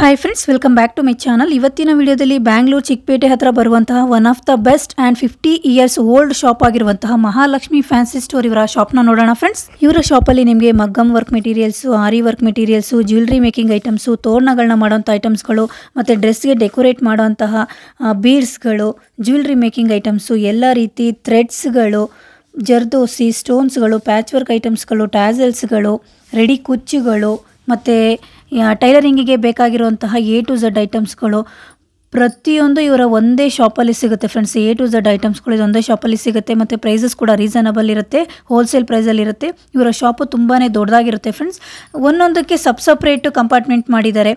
Hi friends, welcome back to my channel. ಇವತ್ತಿನ ವಿಡಿಯೋದಲ್ಲಿ ಬ್ಯಾಂಗ್ಳೂರು ಚಿಕ್ಕಪೇಟೆ ಹತ್ರ ಬರುವಂತಹ one of the best and 50 years old shop ಆಗಿರುವಂತಹ ಮಹಾಲಕ್ಷ್ಮಿ ಫ್ಯಾನ್ಸಿ ಸ್ಟೋರ್ ಇವರ ಶಾಪ್ನ ನೋಡೋಣ ಫ್ರೆಂಡ್ಸ್. ಇವರ ಶಾಪಲ್ಲಿ ನಿಮಗೆ maggam work materials, aari work materials, jewellery making items, ತೋರಣಗಳನ್ನ ಮಾಡೋಂಥ ಐಟಮ್ಸ್ಗಳು, ಮತ್ತು ಡ್ರೆಸ್ಗೆ ಡೆಕೋರೇಟ್ ಮಾಡೋಂತಹ ಬೀಡ್ಸ್ಗಳು, ಜ್ಯುವೆಲ್ರಿ ಮೇಕಿಂಗ್ ಐಟಮ್ಸು, ಎಲ್ಲ ರೀತಿ ಥ್ರೆಡ್ಸ್ಗಳು, ಜರ್ದೋಸಿ, ಸ್ಟೋನ್ಸ್ಗಳು, ಪ್ಯಾಚ್ ವರ್ಕ್ ಐಟಮ್ಸ್ಗಳು, ಟ್ಯಾಸಲ್ಸ್ಗಳು, ರೆಡಿ ಕುಚ್ಚುಗಳು, ಮತ್ತು ಟೈಲರಿಂಗಿಗೆ ಬೇಕಾಗಿರುವಂತಹ A to Z ಐಟಮ್ಸ್ಗಳು ಪ್ರತಿಯೊಂದು ಇವರ ಒಂದೇ ಶಾಪಲ್ಲಿ ಸಿಗುತ್ತೆ ಫ್ರೆಂಡ್ಸ್. A to Z ಐಟಮ್ಸ್ಗಳು ಇದು ಒಂದೇ ಶಾಪಲ್ಲಿ ಸಿಗುತ್ತೆ, ಮತ್ತು ಪ್ರೈಸಸ್ ಕೂಡ ರೀಸನಬಲ್ ಇರುತ್ತೆ, ಹೋಲ್ಸೇಲ್ ಪ್ರೈಸಲ್ಲಿರುತ್ತೆ. ಇವರ ಶಾಪು ತುಂಬಾ ದೊಡ್ಡದಾಗಿರುತ್ತೆ ಫ್ರೆಂಡ್ಸ್. ಒಂದೊಂದಕ್ಕೆ ಸಪ್ರೇಟ್ ಕಂಪಾರ್ಟ್ಮೆಂಟ್ ಮಾಡಿದ್ದಾರೆ.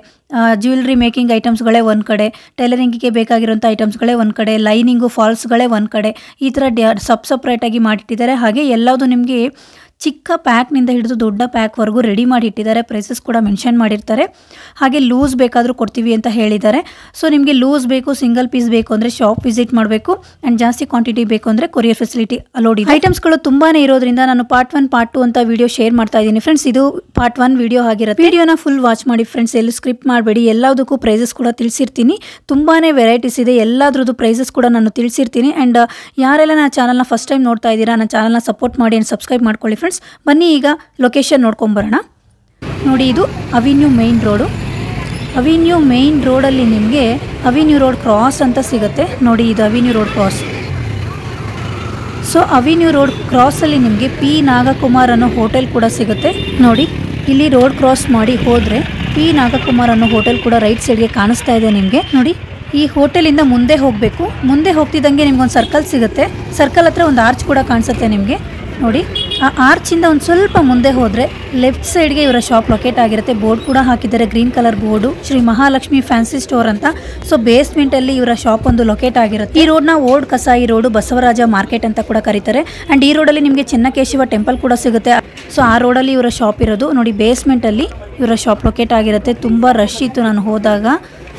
ಜ್ಯುವೆಲ್ರಿ ಮೇಕಿಂಗ್ ಐಟಮ್ಸ್ಗಳೇ ಒಂದು ಕಡೆ, ಟೈಲರಿಂಗಿಗೆ ಬೇಕಾಗಿರುವಂಥ ಐಟಮ್ಸ್ಗಳೇ ಒಂದು ಕಡೆ, ಲೈನಿಂಗು ಫಾಲ್ಸ್ಗಳೇ ಒಂದು ಕಡೆ, ಈ ಥರ ಸಪ್ರೇಟಾಗಿ ಮಾಡಿಟ್ಟಿದ್ದಾರೆ. ಹಾಗೆ ಎಲ್ಲದೂ ನಿಮಗೆ ಚಿಕ್ಕ ಪ್ಯಾಕ್ನಿಂದ ಹಿಡಿದು ದೊಡ್ಡ ಪ್ಯಾಕ್ವರೆಗೂ ರೆಡಿ ಮಾಡಿ ಇಟ್ಟಿದ್ದಾರೆ. ಪ್ರೈಸಸ್ ಕೂಡ ಮೆನ್ಷನ್ ಮಾಡಿರ್ತಾರೆ. ಹಾಗೆ ಲೂಸ್ ಬೇಕಾದರೂ ಕೊಡ್ತೀವಿ ಅಂತ ಹೇಳಿದ್ದಾರೆ. ಸೊ ನಿಮಗೆ ಲೂಸ್ ಬೇಕು, ಸಿಂಗಲ್ ಪೀಸ್ ಬೇಕು ಅಂದರೆ ಶಾಪ್ ವಿಸಿಟ್ ಮಾಡಬೇಕು, ಆ್ಯಂಡ್ ಜಾಸ್ತಿ ಕ್ವಾಂಟಿಟಿ ಬೇಕು ಅಂದರೆ ಕೊರಿಯರ್ ಫೆಸಿಲಿಟಿ ಅಲೋಡ್ ಇದೆ. ಐಟಮ್ಸ್ಗಳು ತುಂಬಾ ಇರೋದ್ರಿಂದ ನಾನು ಪಾರ್ಟ್ 1 ಪಾರ್ಟ್ 2 ಅಂತ ವಿಡಿಯೋ ಶೇರ್ ಮಾಡ್ತಾ ಇದ್ದೀನಿ ಫ್ರೆಂಡ್ಸ್. ಇದು ಪಾರ್ಟ್ 1 ವಿಡಿಯೋ ಆಗಿರುತ್ತೆ. ವಿಡಿಯೋನ ಫುಲ್ ವಾಚ್ ಮಾಡಿ ಫ್ರೆಂಡ್ಸ್, ಎಲ್ಲೂ ಸ್ಕ್ರಿಪ್ಟ್ ಮಾಡಬೇಡಿ. ಎಲ್ಲದಕ್ಕೂ ಪ್ರೈಸಸ್ ಕೂಡ ತಿಳಿಸಿರ್ತೀನಿ. ತುಂಬಾ ವೆರೈಟೀಸ್ ಇದೆ, ಎಲ್ಲದ್ರದ್ದು ಪ್ರೈಸಸ್ ಕೂಡ ನಾನು ತಿಳಿಸಿರ್ತೀನಿ. ಆ್ಯಂಡ್ ಯಾರೆಲ್ಲ ನನ್ನ ಚಾನಲ್ನ ಫಸ್ಟ್ ಟೈಮ್ ನೋಡ್ತಾ ಇದ್ದೀರಾ, ನನ್ನ ಚಾನಲ್ನ ಸಪೋರ್ಟ್ ಮಾಡಿ ಆ್ಯಂಡ್ ಸಬ್ಸ್ಕ್ರೈಬ್ ಮಾಡ್ಕೊಳ್ಳಿ ಫ್ರೆಂಡ್ಸ್. ಬನ್ನಿ ಈಗ ಲೊಕೇಶನ್ ನೋಡ್ಕೊಂಬರೋಣ. ನೋಡಿ, ಇದು avenue main road. Avenue main ರೋಡಲ್ಲಿ ನಿಮಗೆ ಅವಿನ್ಯೂ ರೋಡ್ ಕ್ರಾಸ್ ಅಂತ ಸಿಗುತ್ತೆ. ನೋಡಿ, ಇದು avenue road cross. So avenue road ಕ್ರಾಸಲ್ಲಿ ನಿಮಗೆ P ನಾಗಕುಮಾರ್ ಅನ್ನೋ ಹೋಟೆಲ್ ಕೂಡ ಸಿಗುತ್ತೆ. ನೋಡಿ, ಇಲ್ಲಿ ರೋಡ್ ಕ್ರಾಸ್ ಮಾಡಿ ಹೋದರೆ P ನಾಗಕುಮಾರ್ ಅನ್ನೋ ಹೋಟೆಲ್ ಕೂಡ ರೈಟ್ ಸೈಡ್ಗೆ ಕಾಣಿಸ್ತಾ ಇದೆ ನಿಮಗೆ. ನೋಡಿ, ಈ ಹೋಟೆಲಿಂದ ಮುಂದೆ ಹೋಗಬೇಕು. ಮುಂದೆ ಹೋಗ್ತಿದ್ದಂಗೆ ನಿಮ್ಗೊಂದು ಸರ್ಕಲ್ ಸಿಗುತ್ತೆ. ಸರ್ಕಲ್ ಹತ್ರ ಒಂದು ಆರ್ಚ್ ಕೂಡ ಕಾಣಿಸುತ್ತೆ ನಿಮಗೆ. ನೋಡಿ, ಆ ಆರ್ಚಿಂದ ಒಂದು ಸ್ವಲ್ಪ ಮುಂದೆ ಹೋದರೆ ಲೆಫ್ಟ್ ಸೈಡ್ಗೆ ಇವರ ಶಾಪ್ ಲೊಕೇಟ್ ಆಗಿರುತ್ತೆ. ಬೋರ್ಡ್ ಕೂಡ ಹಾಕಿದ್ದಾರೆ, green colour board, Shri Mahalakshmi fancy store ಅಂತ. ಸೊ ಬೇಸ್ಮೆಂಟಲ್ಲಿ ಇವರ ಶಾಪ್ ಒಂದು ಲೊಕೇಟ್ ಆಗಿರುತ್ತೆ. ಈ ರೋಡ್ನ ಓಲ್ಡ್ ಕಸಾಯಿ ರೋಡು, ಬಸವರಾಜ ಮಾರ್ಕೆಟ್ ಅಂತ ಕೂಡ ಕರೀತಾರೆ. ಆ್ಯಂಡ್ ಈ ರೋಡಲ್ಲಿ ನಿಮಗೆ ಚೆನ್ನಕೇಶವ ಟೆಂಪಲ್ ಕೂಡ ಸಿಗುತ್ತೆ. ಸೊ ಆ ರೋಡಲ್ಲಿ ಇವರ ಶಾಪ್ ಇರೋದು. ನೋಡಿ, ಬೇಸ್ಮೆಂಟಲ್ಲಿ ಇವರ ಶಾಪ್ ಲೊಕೇಟ್ ಆಗಿರುತ್ತೆ. ತುಂಬ ರಶ್ ಇತ್ತು ನಾನು ಹೋದಾಗ.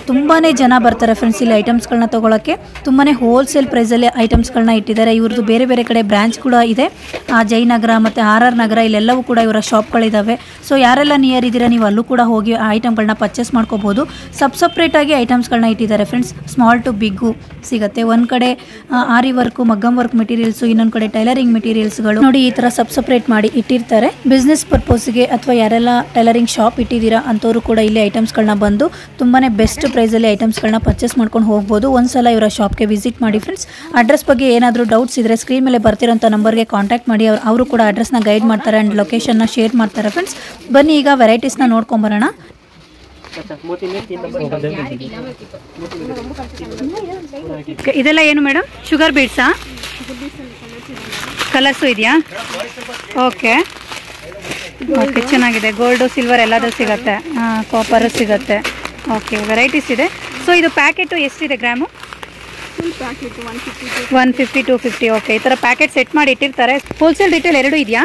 ತುಂಬಾ ಜನ ಬರ್ತಾರೆ ಫ್ರೆಂಡ್ಸ್ ಇಲ್ಲಿ ಐಟಮ್ಸ್ಗಳನ್ನ ತೊಗೊಳಕ್ಕೆ. ತುಂಬಾ ಹೋಲ್ಸೇಲ್ ಪ್ರೈಸಲ್ಲಿ ಐಟಮ್ಸ್ಗಳನ್ನ ಇಟ್ಟಿದ್ದಾರೆ. ಇವ್ರದ್ದು ಬೇರೆ ಬೇರೆ ಕಡೆ ಬ್ರಾಂಚ್ ಕೂಡ ಇದೆ. ಜಯನಗರ ಮತ್ತು RR ನಗರ ಇಲ್ಲೆಲ್ಲವೂ ಕೂಡ ಇವರ ಶಾಪ್ಗಳಿದ್ದಾವೆ. ಸೊ ಯಾರೆಲ್ಲ ನಿಯರ್ ಇದ್ದೀರಾ ನೀವು ಅಲ್ಲೂ ಕೂಡ ಹೋಗಿ ಆ ಐಟಮ್ಗಳನ್ನ ಪರ್ಚೇಸ್ ಮಾಡ್ಕೋಬೋದು. ಸಪ್ರೇಟಾಗಿ ಐಟಮ್ಸ್ಗಳನ್ನ ಇಟ್ಟಿದ್ದಾರೆ ಫ್ರೆಂಡ್ಸ್. ಸ್ಮಾಲ್ ಟು ಬಿಗ್ಗು ಸಿಗುತ್ತೆ. ಒಂದು ಕಡೆ ಆರಿ ವರ್ಕು, ಮಗ್ಗಮ್ ವರ್ಕ್ ಮೆಟೀರಿಯಲ್ಸು, ಇನ್ನೊಂದು ಕಡೆ ಟೈಲರಿಂಗ್ ಮೆಟೀರಿಯಲ್ಸ್ಗಳು. ನೋಡಿ, ಈ ಥರ ಸಪ್ರೇಟ್ ಮಾಡಿ ಇಟ್ಟಿರ್ತಾರೆ. ಬಿಸ್ನೆಸ್ ಪರ್ಪಸ್ಗೆ ಅಥವಾ ಯಾರೆಲ್ಲ ಟೈಲರಿಂಗ್ ಶಾಪ್ ಇಟ್ಟಿದ್ದೀರಾ ಅಂಥವ್ರು ಕೂಡ ಇಲ್ಲಿ ಐಟಮ್ಸ್ಗಳನ್ನ ಬಂದು ತುಂಬಾ ಬೆಸ್ಟ್ ಪ್ರೈಸಲ್ಲಿ ಐಟಮ್ಸ್ಗಳನ್ನ ಪರ್ಚೇಸ್ ಮಾಡ್ಕೊಂಡು ಹೋಗ್ಬೋದು. ಒಂದ್ಸಲ ಇವರ ಶಾಪ್ಗೆ ವಿಸಿಟ್ ಮಾಡಿ ಫ್ರೆಂಡ್ಸ್. ಅಡ್ರೆಸ್ ಬಗ್ಗೆ ಏನಾದರೂ ಡೌಟ್ಸ್ ಇದ್ದರೆ ಸ್ಕ್ರೀನ್ ಮೇಲೆ ಬರ್ತಿರೋಂಥ ನಂಬರ್ಗೆ ಕಾಂಟ್ಯಾಕ್ಟ್ ಮಾಡಿ. ಅವರು ಕೂಡ ಅಡ್ರೆಸ್ನ ಗೈಡ್ ಮಾಡ್ತಾರೆ ಆ್ಯಂಡ್ ಲೊಕೇಶನ್ನ ಶೇರ್ ಮಾಡ್ತಾರೆ ಫ್ರೆಂಡ್ಸ್. ಬನ್ನಿ ಈಗ ವೆರೈಟೀಸ್ನ ನೋಡ್ಕೊಂಬರೋಣ. ಇದೆಲ್ಲ ಏನು ಮೇಡಮ್? ಶುಗರ್ ಬೀಡ್ಸಾ? ಕಲರ್ಸು ಇದೆಯಾ? ಓಕೆ ಓಕೆ, ಚೆನ್ನಾಗಿದೆ. ಗೋಲ್ಡು, ಸಿಲ್ವರ್ ಎಲ್ಲದೂ ಸಿಗುತ್ತೆ. ಕಾಪರು ಸಿಗುತ್ತೆ. ಓಕೆ, ವೆರೈಟೀಸ್ ಇದೆ. ಸೊ ಇದು ಪ್ಯಾಕೆಟು ಎಷ್ಟಿದೆ ಗ್ರಾಮು? 150 250. ಓಕೆ, ಈ ಥರ ಪ್ಯಾಕೆಟ್ ಸೆಟ್ ಮಾಡಿ ಇಟ್ಟಿರ್ತಾರೆ. ಹೋಲ್ಸೇಲ್ ರಿಟೇಲ್ ಎರಡೂ ಇದೆಯಾ?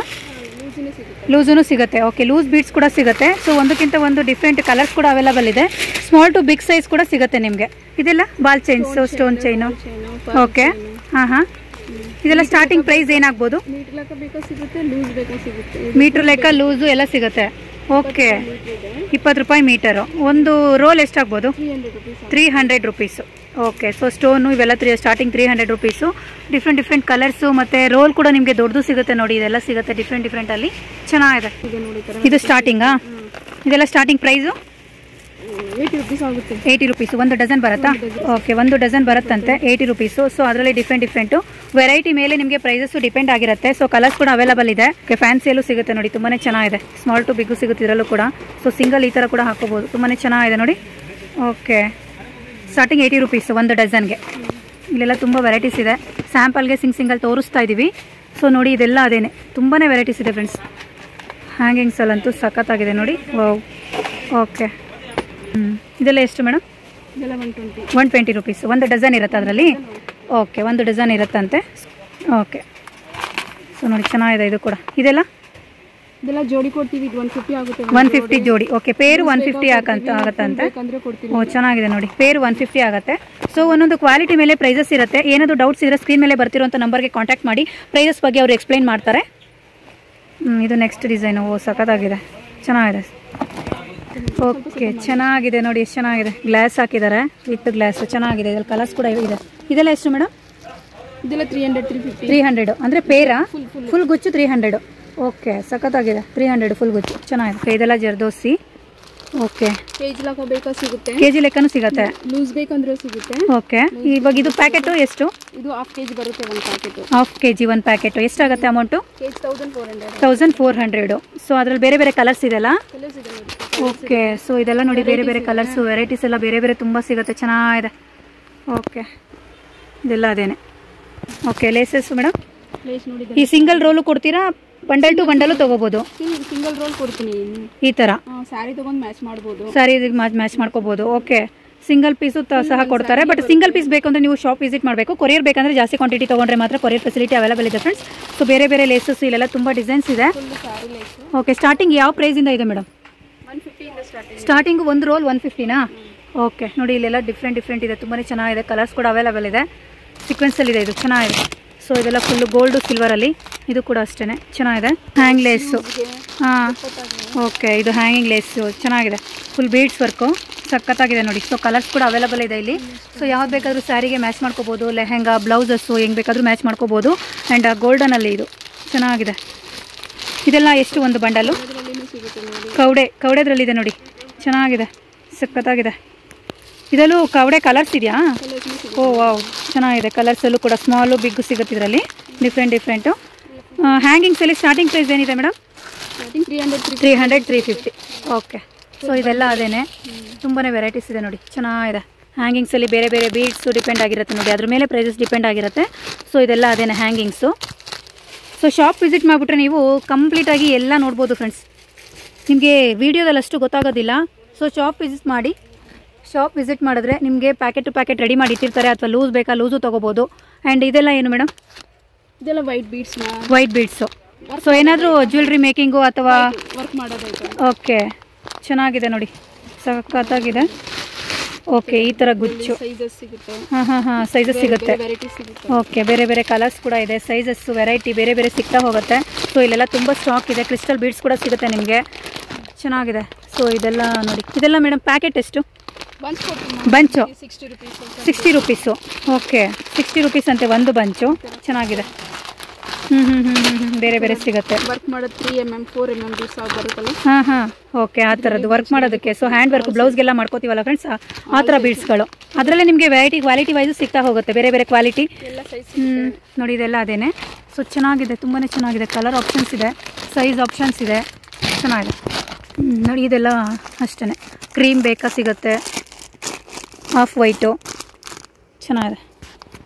ಲೂಸೂ ಸಿಗುತ್ತೆ. ಓಕೆ, ಲೂಸ್ ಬೀಡ್ಸ್ ಕೂಡ ಸಿಗುತ್ತೆ. ಸೊ ಒಂದಕ್ಕಿಂತ ಒಂದು ಡಿಫ್ರೆಂಟ್ ಕಲರ್ಸ್ ಕೂಡ ಅವೈಲೇಬಲ್ ಇದೆ. ಸ್ಮಾಲ್ ಟು ಬಿಗ್ ಸೈಜ್ ಕೂಡ ಸಿಗುತ್ತೆ ನಿಮಗೆ. ಇದೆಲ್ಲ ball chains, stone chain. Okay, ಹಾಂ. ಇದೆಲ್ಲ ಸ್ಟಾರ್ಟಿಂಗ್ ಪ್ರೈಸ್ ಏನಾಗ್ಬೋದು? ಮೀಟ್ರ್ ಲೆಕ್ಕ ಲೂಸು ಎಲ್ಲ ಸಿಗುತ್ತೆ. ಓಕೆ, 20 ರೂಪಾಯಿ ಮೀಟರು. ಒಂದು ರೋಲ್ ಎಷ್ಟಾಗ್ಬೋದು? 300 ರುಪೀಸು. ಓಕೆ, ಸೊ ಸ್ಟೋನು ಇವೆಲ್ಲ ಸ್ಟಾರ್ಟಿಂಗ್ 300 ರುಪೀಸು. ಡಿಫ್ರೆಂಟ್ ಕಲರ್ಸು, ಮತ್ತು ರೋಲ್ ಕೂಡ ನಿಮಗೆ ದೊಡ್ಡದು ಸಿಗುತ್ತೆ. ನೋಡಿ, ಇದೆಲ್ಲ ಸಿಗುತ್ತೆ ಡಿಫ್ರೆಂಟಲ್ಲಿ. ಚೆನ್ನಾಗಿದೆ. ಇದು ಸ್ಟಾರ್ಟಿಂಗಾ? ಇದೆಲ್ಲ ಸ್ಟಾರ್ಟಿಂಗ್ ಪ್ರೈಸು 80 ರುಪೀಸು. ಒಂದು ಡಜನ್ ಬರುತ್ತಾ? ಓಕೆ, ಒಂದು ಡಜನ್ ಬರುತ್ತಂತೆ, 80 ರುಪೀಸು. ಸೊ ಅದರಲ್ಲಿ ಡಿಫ್ರೆಂಟು ವೆರೈಟಿ ಮೇಲೆ ನಿಮಗೆ ಪ್ರೈಸಸ್ಸು ಡಿಪೆಂಡ್ ಆಗಿರುತ್ತೆ. ಸೊ ಕಲರ್ಸ್ ಕೂಡ ಅವೈಲೇಬಲ್ ಇದೆ. ಫ್ಯಾನ್ಸಿಯಲ್ಲೂ ಸಿಗುತ್ತೆ. ನೋಡಿ, ತುಂಬಾ ಚೆನ್ನಾಗಿದೆ. ಸ್ಮಾಲ್ ಟು ಬಿಗ್ಗು ಸಿಗುತ್ತೆ ಇದರಲ್ಲೂ ಕೂಡ. ಸೊ ಸಿಂಗಲ್ ಈ ಥರ ಕೂಡ ಹಾಕೋಬೋದು. ತುಂಬಾ ಚೆನ್ನಾಗಿದೆ ನೋಡಿ. ಓಕೆ, ಸ್ಟಾರ್ಟಿಂಗ್ 80 ರುಪೀಸು ಒಂದು ಡಜನ್ಗೆ. ಇಲ್ಲೆಲ್ಲ ತುಂಬ ವೆರೈಟೀಸ್ ಇದೆ. ಸ್ಯಾಂಪಲ್ಗೆ ಸಿಂಗಲ್ ತೋರಿಸ್ತಾ ಇದ್ದೀವಿ. ಸೊ ನೋಡಿ, ಇದೆಲ್ಲ ಅದೇನೆ, ತುಂಬಾ ವೆರೈಟೀಸ್ ಇದೆ ಫ್ರೆಂಡ್ಸ್. ಹ್ಯಾಂಗಿಂಗ್ಸಲ್ಲಂತೂ ಸಖತ್ತಾಗಿದೆ ನೋಡಿ. ವಾವ್. ಓಕೆ, ಇದೆಲ್ಲ ಎಷ್ಟು ಮೇಡಮ್? 120 ರುಪೀಸ್. ಒಂದು ಡಜನ್ ಇರುತ್ತೆ ಅದರಲ್ಲಿ? ಓಕೆ, ಒಂದು ಡಜನ್ ಇರುತ್ತಂತೆ. ಓಕೆ, ಸೊ ನೋಡಿ, ಚೆನ್ನಾಗಿದೆ ಇದು ಕೂಡ. ಇದೆಲ್ಲ ಜೋಡಿ ಕೊಡ್ತೀವಿ. 150 ಆಗುತ್ತೆ. 150 ಜೋಡಿ. ಓಕೆ, ಪೇರು 150 ಆಗುತ್ತಂತೆ. ಓ, ಚೆನ್ನಾಗಿದೆ ನೋಡಿ. ಪೇರು 150 ಆಗುತ್ತೆ. ಸೊ ಒಂದೊಂದು ಕ್ವಾಲಿಟಿ ಮೇಲೆ ಪ್ರೈಸಸ್ ಇರುತ್ತೆ. ಏನಾದರೂ ಡೌಟ್ಸ್ ಇದ್ದರೆ ಸ್ಕ್ರೀನ್ ಮೇಲೆ ಬರ್ತಿರೋಂಥ ನಂಬರ್ಗೆ ಕಾಂಟ್ಯಾಕ್ಟ್ ಮಾಡಿ. ಪ್ರೈಸಸ್ ಬಗ್ಗೆ ಅವರು ಎಕ್ಸ್ಪ್ಲೈನ್ ಮಾಡ್ತಾರೆ. ಇದು ನೆಕ್ಸ್ಟ್ ಡಿಸೈನು. ಓ, ಸಖತ್ತಾಗಿದೆ, ಚೆನ್ನಾಗಿದೆ. ಓಕೆ, ಚೆನ್ನಾಗಿದೆ ನೋಡಿ, ಎಷ್ಟು ಚೆನ್ನಾಗಿದೆ. ಗ್ಲಾಸ್ ಹಾಕಿದ್ದಾರೆ, ವಿತ್ ಗ್ಲಾಸ್ ಚೆನ್ನಾಗಿದೆ. ಇದ್ರಲ್ಲಿ ಕಲರ್ಸ್ ಕೂಡ ಇದೆ. ಇದೆಲ್ಲ ಎಷ್ಟು ಮೇಡಮ್? ಇದೆಲ್ಲ 300 350 300 ಅಂದರೆ ಪೇರಾ? ಫುಲ್ ಗುಚ್ಚು 300. ಓಕೆ, ಸಖತ್ತಾಗಿದೆ. 300 ಫುಲ್ ಗುಚ್ಚು ಚೆನ್ನಾಗಿದೆ. ಇದೆಲ್ಲ ಜರ್ದೋಸಿ. ಓಕೆ, ಕೆಜಿ ಲೆಕ್ಕ ಬೇಕಾ ಸಿಗುತ್ತೆ, ಕೆಜಿ ಲೆಕ್ಕನೂ ಸಿಗುತ್ತೆ, ಲೂಸ್ ಬೇಕಂದ್ರೆ ಸಿಗುತ್ತೆ. ಓಕೆ, ಇವಾಗ ಇದು ಪ್ಯಾಕೆಟು ಎಷ್ಟು? ಇದು ಹಾಫ್ ಕೆಜಿ ಬರುತ್ತೆ ಒಂದು ಪ್ಯಾಕೆಟ್. ಹಾಫ್ ಕೆಜಿ ಒಂದು ಪ್ಯಾಕೆಟು ಎಷ್ಟಾಗುತ್ತೆ ಅಮೌಂಟು? ಕೆಜಿ 1400. 1400. ಸೊ ಅದ್ರಲ್ಲಿ ಬೇರೆ ಬೇರೆ ಕಲರ್ಸ್ ಇದೆಲ್ಲ. ಕಲರ್ಸ್ ಇದೆ ನೋಡಿ. ಓಕೆ, ಸೊ ಇದೆಲ್ಲ ನೋಡಿ ಬೇರೆ ಬೇರೆ ಕಲರ್ಸು, ವೆರೈಟೀಸ್ ಎಲ್ಲ ಬೇರೆ ಬೇರೆ ತುಂಬ ಸಿಗುತ್ತೆ, ಚೆನ್ನಾಗಿದೆ. ಓಕೆ, ಇದೆಲ್ಲ ಅದೇನೆ. ಓಕೆ, ಲೇಸಸ್ ಮೇಡಮ್ ಪ್ಲೇಸ್ ನೋಡಿ. ಈ ಸಿಂಗಲ್ ರೋಲು ಕೊಡ್ತೀರಾ? ಬಂಡಲ್ ಟು ಬಂಡಲು ತೊಗೋಬೋದು? ಸಿಂಗಲ್ ರೋಲ್ ಕೊಡ್ತೀನಿ ಈ ಥರ ಸ್ಯಾರಿ ತೊಗೊಂಡು ಮ್ಯಾಚ್ ಮಾಡ್ಬೋದು. ಸ್ಯಾರಿ ಮ್ಯಾಚ್ ಮಾಡ್ಕೋಬೋದು. ಓಕೆ, ಸಿಂಗಲ್ ಪೀಸು ಸಹ ಕೊಡ್ತಾರೆ. ಬಟ್ ಸಿಂಗಲ್ ಪೀಸ್ ಬೇಕಂದ್ರೆ ನೀವು ಶಾಪ್ ವಿಸಿಟ್ ಮಾಡಬೇಕು. ಕೊರಿಯರ್ ಬೇಕಂದ್ರೆ ಜಾಸ್ತಿ ಕ್ವಾಂಟಿಟಿ ತೊಗೊಂಡ್ರೆ ಮಾತ್ರ ಕೊರಿಯರ್ ಫೆಸಿಲಿಟಿ ಅವೈಲೇಬಲ್ ಇದೆ ಫ್ರೆಂಡ್ಸ್. ಸೊ ಬೇರೆ ಬೇರೆ ಲೇಸಸ್ ಇಲ್ಲೆಲ್ಲ ತುಂಬ ಡಿಸೈನ್ಸ್ ಇದೆ. ಸ್ಯಾರಿ ಲೇಸ್. ಓಕೆ, ಸ್ಟಾರ್ಟಿಂಗ್ ಯಾವ ಪ್ರೈಸಿಂದ ಇದೆ ಮೇಡಮ್? 150 ಇಂದ ಸ್ಟಾರ್ಟಿಂಗು ಒಂದು ರೋಲ್ 150ನಾ? ಓಕೆ, ನೋಡಿ ಇಲ್ಲೆಲ್ಲ ಡಿಫ್ರೆಂಟ್ ಇದೆ, ತುಂಬಾ ಚೆನ್ನಾಗಿದೆ. ಕಲರ್ಸ್ ಕೂಡ ಅವೈಲೇಬಲ್ ಇದೆ, ಸೀಕ್ವೆನ್ಸಲ್ಲಿ ಇದೆ, ಇದು ಚೆನ್ನಾಗಿದೆ. ಸೊ ಇದೆಲ್ಲ ಫುಲ್ಲು ಗೋಲ್ಡು ಸಿಲ್ವರಲ್ಲಿ, ಇದು ಕೂಡ ಅಷ್ಟೇ ಚೆನ್ನಾಗಿದೆ. ಹ್ಯಾಂಗ್ ಲೇಸು, ಹಾಂ ಓಕೆ, ಇದು ಹ್ಯಾಂಗಿಂಗ್ ಲೇಸು ಚೆನ್ನಾಗಿದೆ. ಫುಲ್ ಬೀಡ್ಸ್ ವರ್ಕು ಸಖತ್ತಾಗಿದೆ ನೋಡಿ. ಸೊ ಕಲರ್ಸ್ ಕೂಡ ಅವೈಲೇಬಲ್ ಇದೆ ಇಲ್ಲಿ. ಸೊ ಯಾವ್ದು ಬೇಕಾದರೂ ಸ್ಯಾರಿಗೆ ಮ್ಯಾಚ್ ಮಾಡ್ಕೋಬೋದು, ಲೆಹೆಂಗಾ ಬ್ಲೌಸಸ್ಸು ಹೆಂಗೆ ಬೇಕಾದರೂ ಮ್ಯಾಚ್ ಮಾಡ್ಕೋಬೋದು. ಆ್ಯಂಡ್ ಗೋಲ್ಡನಲ್ಲಿ ಇದು ಚೆನ್ನಾಗಿದೆ. ಇದೆಲ್ಲ ಎಷ್ಟು ಒಂದು ಬಂಡಲು? ಕವಡೆದ್ರಲ್ಲಿದೆ ನೋಡಿ, ಚೆನ್ನಾಗಿದೆ, ಸಖತ್ತಾಗಿದೆ. ಇದರಲ್ಲೂ ಕವಡೆ ಕಲರ್ಸ್ ಇದೆಯಾ? ಓ ವಾವ್, ಚೆನ್ನಾಗಿದೆ. ಕಲರ್ಸಲ್ಲೂ ಕೂಡ ಸ್ಮಾಲು ಬಿಗ್ಗು ಸಿಗುತ್ತೆ ಇದರಲ್ಲಿ, ಡಿಫ್ರೆಂಟು. ಹ್ಯಾಂಗಿಂಗ್ಸಲ್ಲಿ ಸ್ಟಾರ್ಟಿಂಗ್ ಪ್ರೈಸ್ ಏನಿದೆ ಮೇಡಮ್? 300 350. ಓಕೆ, ಸೊ ಇದೆಲ್ಲ ಅದೇನೆ, ತುಂಬಾ ವೆರೈಟೀಸ್ ಇದೆ ನೋಡಿ, ಚೆನ್ನಾಗಿದೆ. ಹ್ಯಾಂಗಿಂಗ್ಸಲ್ಲಿ ಬೇರೆ ಬೇರೆ ಬೀಡ್ಸು ಡಿಪೆಂಡ್ ಆಗಿರುತ್ತೆ ನೋಡಿ, ಅದ್ರ ಮೇಲೆ ಪ್ರೈಸಸ್ ಡಿಪೆಂಡ್ ಆಗಿರುತ್ತೆ. ಸೊ ಇದೆಲ್ಲ ಅದೇನೆ ಹ್ಯಾಂಗಿಂಗ್ಸು. ಸೊ ಶಾಪ್ ವಿಸಿಟ್ ಮಾಡಿಬಿಟ್ರೆ ನೀವು ಕಂಪ್ಲೀಟಾಗಿ ಎಲ್ಲ ನೋಡ್ಬೋದು ಫ್ರೆಂಡ್ಸ್. ನಿಮಗೆ ವೀಡಿಯೋದಲ್ಲಿ ಅಷ್ಟು ಗೊತ್ತಾಗೋದಿಲ್ಲ. ಸೊ ಶಾಪ್ ವಿಸಿಟ್ ಮಾಡಿ. ಶಾಪ್ ವಿಸಿಟ್ ಮಾಡಿದ್ರೆ ನಿಮಗೆ ಪ್ಯಾಕೆಟ್ ಟು ಪ್ಯಾಕೆಟ್ ರೆಡಿ ಮಾಡಿ ಇಟ್ಟಿರ್ತಾರೆ, ಅಥವಾ ಲೂಸ್ ಬೇಕಾ ಲೂಸು ತೊಗೋಬೋದು. ಆ್ಯಂಡ್ ಇದೆಲ್ಲ ಏನು ಮೇಡಮ್? ಇದೆಲ್ಲ white beads. White beads. So ಏನಾದರೂ ಜ್ಯುವೆಲ್ರಿ ಮೇಕಿಂಗು ಅಥವಾ ವರ್ಕ್ ಮಾಡೋದೈತೆ. ಓಕೆ, ಚೆನ್ನಾಗಿದೆ ನೋಡಿ, ಸಖತ್ತಾಗಿದೆ. ಓಕೆ, ಈ ಥರ ಗುಚ್ಚು. ಸೈಜಸ್ ಸಿಗುತ್ತೆ. ಹಾಂ ಸೈಜಸ್ ಸಿಗುತ್ತೆ. ವೆರೈಟಿ ಸಿಗುತ್ತೆ. ಓಕೆ, ಬೇರೆ ಬೇರೆ ಕಲರ್ಸ್ ಕೂಡ ಇದೆ, ಸೈಜಸ್ಸು ವೆರೈಟಿ ಬೇರೆ ಬೇರೆ ಸಿಗ್ತಾ ಹೋಗುತ್ತೆ. ಸೊ ಇಲ್ಲೆಲ್ಲ ತುಂಬ ಸ್ಟಾಕ್ ಇದೆ. ಕ್ರಿಸ್ಟಲ್ ಬೀಡ್ಸ್ ಕೂಡ ಸಿಗುತ್ತೆ ನಿಮಗೆ, ಚೆನ್ನಾಗಿದೆ. ಸೊ ಇದೆಲ್ಲ ನೋಡಿ, ಇದೆಲ್ಲ ಮೇಡಮ್ ಪ್ಯಾಕೆಟ್ ಎಷ್ಟು? Bunch 60 rupees. ಓಕೆ, 60 ರೂಪೀಸ್ ಅಂತೆ ಒಂದು ಬಂಚು, ಚೆನ್ನಾಗಿದೆ. ಬೇರೆ ಬೇರೆ ಸಿಗುತ್ತೆ. ವರ್ಕ್ ಮಾಡೋದು 3mm 4mm ಬೀಡ್ಸ್ ಬರುತ್ತಲ್ಲ. ಹಾಂ ಓಕೆ, ಆ ಥರದ್ದು ವರ್ಕ್ ಮಾಡೋದಕ್ಕೆ. ಸೊ ಹ್ಯಾಂಡ್ ವರ್ಕ್ ಬ್ಲೌಸ್ಗೆಲ್ಲ ಮಾಡ್ಕೋತೀವಲ್ಲ ಫ್ರೆಂಡ್ಸ್, ಆ ಥರ ಬೀಡ್ಸ್ಗಳು. ಅದರಲ್ಲೇ ನಿಮಗೆ ವೆರೈಟಿ ಕ್ವಾಲಿಟಿ ವೈಸು ಸಿಗ್ತಾ ಹೋಗುತ್ತೆ, ಬೇರೆ ಬೇರೆ ಕ್ವಾಲಿಟಿ. ನೋಡಿ ಇದೆಲ್ಲ ಅದೇನೆ. ಸೊ ಚೆನ್ನಾಗಿದೆ, ತುಂಬಾ ಚೆನ್ನಾಗಿದೆ. ಕಲರ್ ಆಪ್ಷನ್ಸ್ ಇದೆ, ಸೈಜ್ ಆಪ್ಷನ್ಸ್ ಇದೆ, ಚೆನ್ನಾಗಿದೆ. ನೋಡಿ ಇದೆಲ್ಲ ಅಷ್ಟೇ, ಕ್ರೀಮ್ ಬೇಕಾ ಸಿಗುತ್ತೆ, ಹಾಫ್ ವೈಟು, ಚೆನ್ನಾಗಿದೆ.